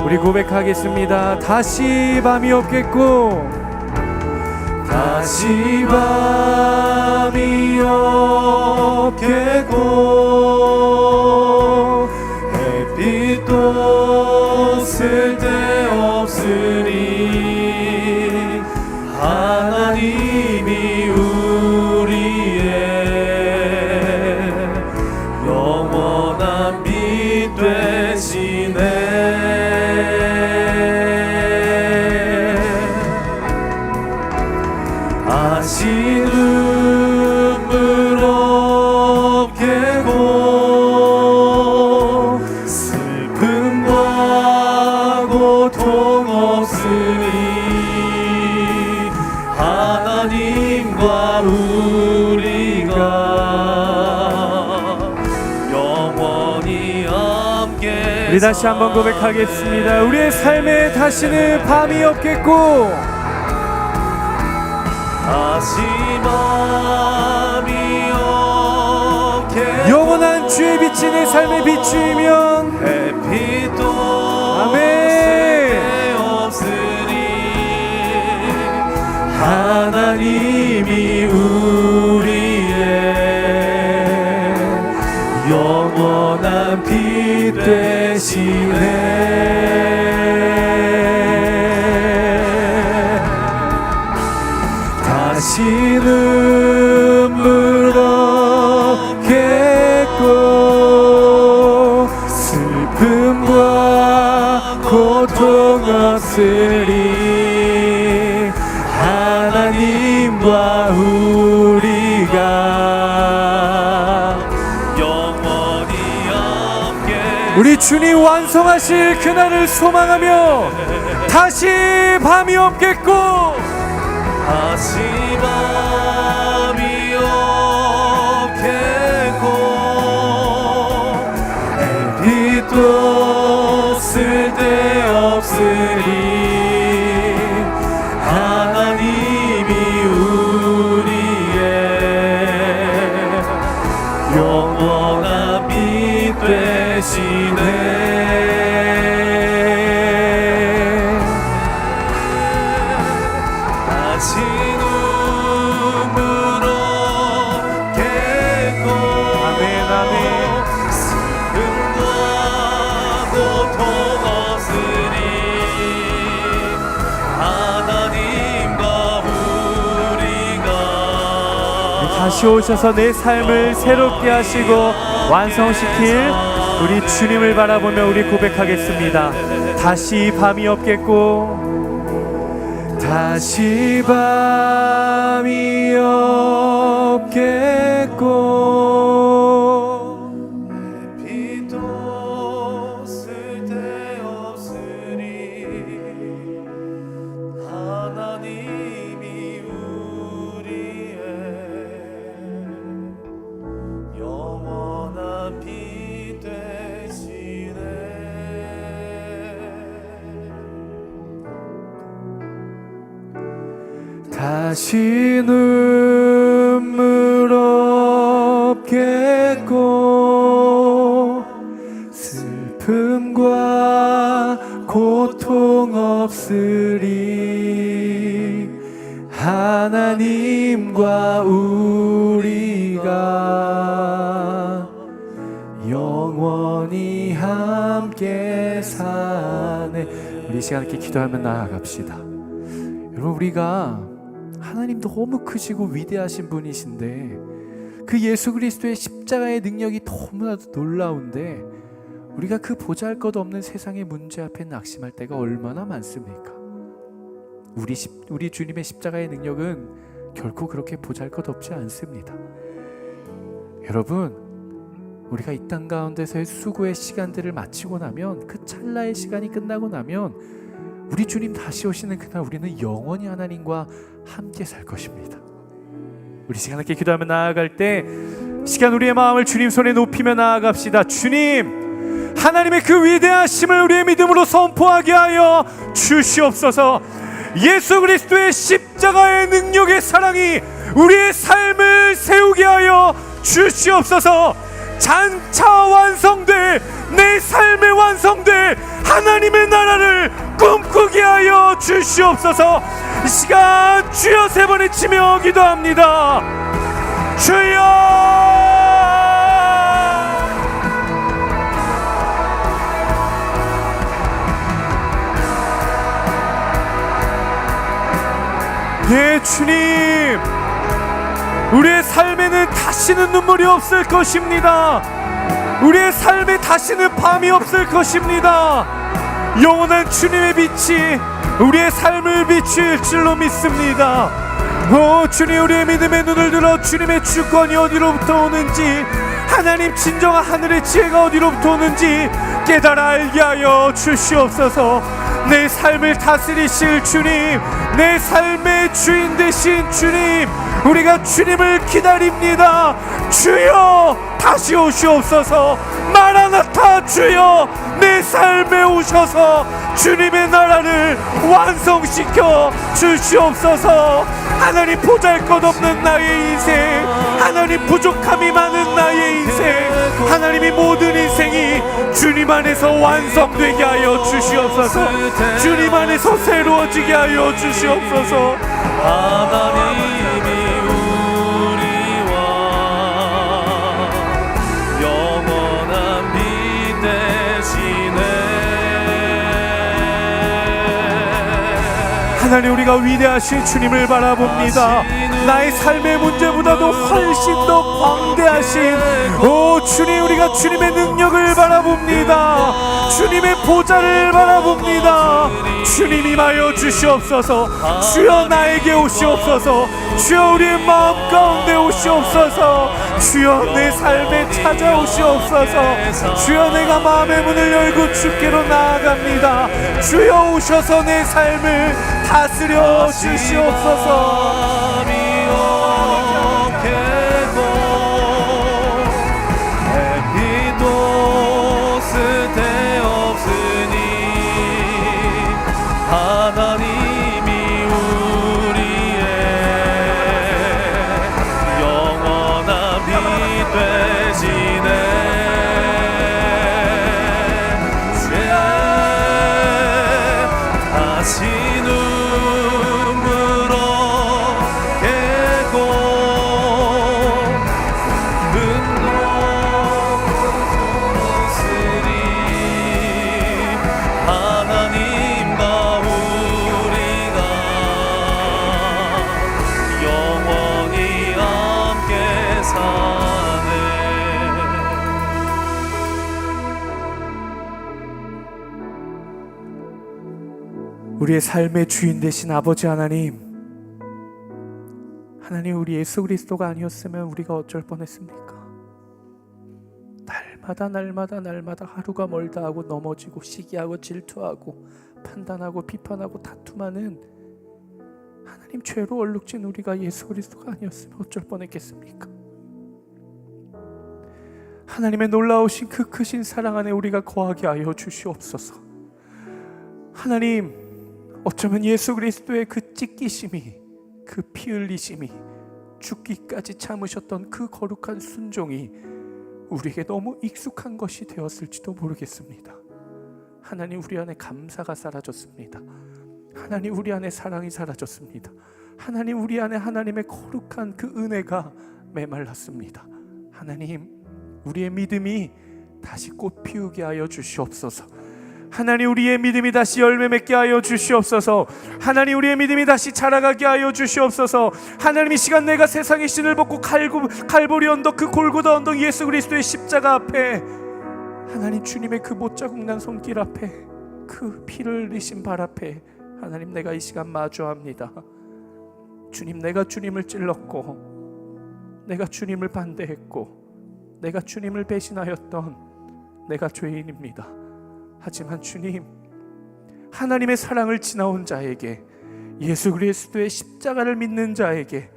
우리 고백하겠습니다. 다시 밤이 없겠고 다시 밤이 없겠고 햇빛도 쓸데없으니 하나님이 우리의 영원한 빛 되시네 다시 눈물 없겠고 슬픔과 고통 없으니 하나님과 우리가 영원히 함께 우리 다시 한번 고백하겠습니다. 우리의 삶에 다시는 밤이 없겠고 다시 밤이 없겠고 영원한 주의 빛이 내 삶에 비추이면 햇빛도 아멘 없으니 하나님이 우리의 영원한 빛 되시네 다시 눈물 없겠고 슬픔과 고통 없으리 하나님과 우리가 영원히 함께 우리 주님 완성하실 그날을 소망하며 다시 밤이 없겠고 다시 밤이 없겠고 햇빛도 쓸데없으니 하나님이 우리의 영원한 빛 되시네 다시 눈물 없겠고 아멘 아멘 슬픔과 고통 없으니 하나님과 우리가 다시 오셔서 내 삶을 새롭게 하시고 완성시킬 우리 주님을 바라보며 우리 고백하겠습니다. 다시 밤이 없겠고 다시 밤이 없겠고 햇빛도 쓸데없으니 다시 눈물 없겠고 슬픔과 고통 없으리. 하나님과 우리가 영원히 함께 사네. 우리 시간 이렇게 기도하며 나아갑시다. 여러분, 우리가 하나님 너무 크시고 위대하신 분이신데 그 예수 그리스도의 십자가의 능력이 너무나도 놀라운데 우리가 그 보잘것없는 세상의 문제 앞에 낙심할 때가 얼마나 많습니까? 우리 주님의 십자가의 능력은 결코 그렇게 보잘것없지 않습니다. 여러분, 우리가 이 땅 가운데서의 수고의 시간들을 마치고 나면, 그 찰나의 시간이 끝나고 나면 우리 주님 다시 오시는 그날 우리는 영원히 하나님과 함께 살 것입니다. 우리 시간 함께 기도하며 나아갈 때 시간 우리의 마음을 주님 손에 높이며 나아갑시다. 주님, 하나님의 그 위대하심을 우리의 믿음으로 선포하게 하여 주시옵소서. 예수 그리스도의 십자가의 능력의 사랑이 우리의 삶을 세우게 하여 주시옵소서. 장차 완성될, 내 삶에 완성될 하나님의 나라를 꿈꾸게 하여 주시옵소서. 이 시간 주여 세 번 외치며 기도합니다. 주여! 예, 주님, 우리의 삶에는 다시는 눈물이 없을 것입니다. 우리의 삶에 다시는 밤이 없을 것입니다. 영원한 주님의 빛이 우리의 삶을 비출 줄로 믿습니다. 오 주님, 우리의 믿음의 눈을 들어 주님의 주권이 어디로부터 오는지, 하나님 진정한 하늘의 지혜가 어디로부터 오는지 깨달아 알게 하여 주시옵소서. 내 삶을 다스리실 주님, 내 삶의 주인 되신 주님, 우리가 주님을 기다립니다. 주여 다시 오시옵소서. 마라나타, 주여 내 삶에 오셔서 주님의 나라를 완성시켜 주시옵소서. 하나님, 보잘것없는 나의 인생, 하나님 부족함이 많은 나의 인생, 하나님이 모든 인생이 주님 안에서 완성되게 하여 주시옵소서. 주님 안에서 새로워지게 하여 주시옵소서. 하나님이 우리와 영원한 빛 되시네. 하나님, 우리가 위대하신 주님을 바라봅니다. 나의 삶의 문제보다도 훨씬 더 광대하신 오 주님, 우리가 주님의 능력을 바라봅니다. 주님의 보좌를 바라봅니다. 주님 임하여 주시옵소서. 주여 나에게 오시옵소서. 주여 우리의 마음 가운데 오시옵소서. 주여 내 삶에 찾아오시옵소서. 주여 내가 마음의 문을 열고 주께로 나아갑니다. 주여 오셔서 내 삶을 다스려 주시옵소서. 하나님이 우리의 영원한 빛 되시네. 다시 눈물 없겠고 눈도 없으리. 하나님과 우리가 영원히 함께 사네. 우리의 삶의 주인 되신 아버지 하나님, 하나님, 우리 예수 그리스도가 아니었으면 우리가 어쩔 뻔했습니까? 날마다 하루가 멀다 하고 넘어지고 시기하고 질투하고 판단하고 비판하고 다툼하는 하나님, 죄로 얼룩진 우리가 예수 그리스도가 아니었으면 어쩔 뻔했겠습니까? 하나님의 놀라우신 그 크신 사랑 안에 우리가 거하게 하여 주시옵소서. 하나님, 어쩌면 예수 그리스도의 그 찢기심이, 그 피 흘리심이, 죽기까지 참으셨던 그 거룩한 순종이 우리에게 너무 익숙한 것이 되었을지도 모르겠습니다. 하나님, 우리 안에 감사가 사라졌습니다. 하나님, 우리 안에 사랑이 사라졌습니다. 하나님, 우리 안에 하나님의 거룩한 그 은혜가 메말랐습니다. 하나님, 우리의 믿음이 다시 꽃 피우게 하여 주시옵소서. 하나님, 우리의 믿음이 다시 열매 맺게 하여 주시옵소서. 하나님, 우리의 믿음이 다시 자라가게 하여 주시옵소서. 하나님, 이 시간 내가 세상의 신을 벗고 갈보리 언덕, 그 골고다 언덕, 예수 그리스도의 십자가 앞에, 하나님 주님의 그 못자국 난 손길 앞에, 그 피를 흘리신 발 앞에 하나님, 내가 이 시간 마주합니다. 주님, 내가 주님을 찔렀고, 내가 주님을 반대했고, 내가 주님을 배신하였던 내가 죄인입니다. 하지만 주님, 하나님의 사랑을 지나온 자에게, 예수 그리스도의 십자가를 믿는 자에게,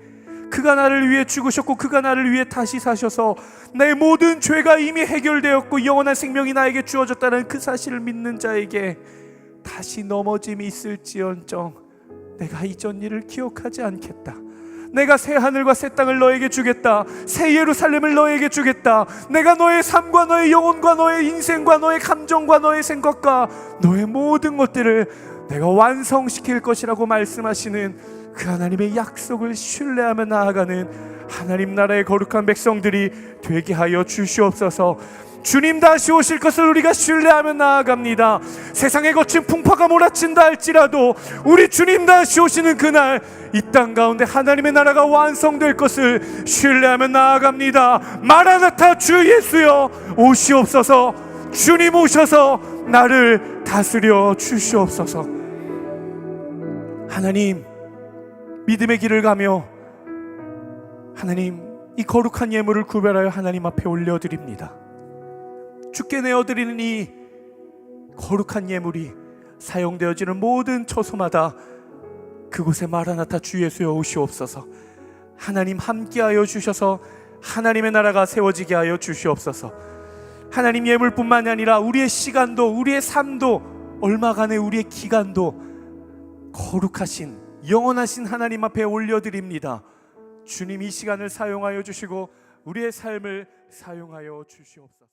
그가 나를 위해 죽으셨고 그가 나를 위해 다시 사셔서 내 모든 죄가 이미 해결되었고 영원한 생명이 나에게 주어졌다는 그 사실을 믿는 자에게 다시 넘어짐이 있을지언정 내가 이전 일을 기억하지 않겠다. 내가 새 하늘과 새 땅을 너에게 주겠다. 새 예루살렘을 너에게 주겠다. 내가 너의 삶과 너의 영혼과 너의 인생과 너의 감정과 너의 생각과 너의 모든 것들을 내가 완성시킬 것이라고 말씀하시는 그 하나님의 약속을 신뢰하며 나아가는 하나님 나라의 거룩한 백성들이 되게 하여 주시옵소서. 주님 다시 오실 것을 우리가 신뢰하며 나아갑니다. 세상에 거친 풍파가 몰아친다 할지라도 우리 주님 다시 오시는 그날 이 땅 가운데 하나님의 나라가 완성될 것을 신뢰하며 나아갑니다. 마라나타, 주 예수여 오시옵소서. 주님 오셔서 나를 다스려 주시옵소서. 하나님, 믿음의 길을 가며 하나님, 이 거룩한 예물을 구별하여 하나님 앞에 올려드립니다. 주께 내어드리는 이 거룩한 예물이 사용되어지는 모든 처소마다 그곳에 마라나타, 주 예수여 오시옵소서. 하나님 함께하여 주셔서 하나님의 나라가 세워지게 하여 주시옵소서. 하나님, 예물뿐만이 아니라 우리의 시간도, 우리의 삶도, 얼마간의 우리의 기간도 거룩하신 영원하신 하나님 앞에 올려드립니다. 주님, 이 시간을 사용하여 주시고 우리의 삶을 사용하여 주시옵소서.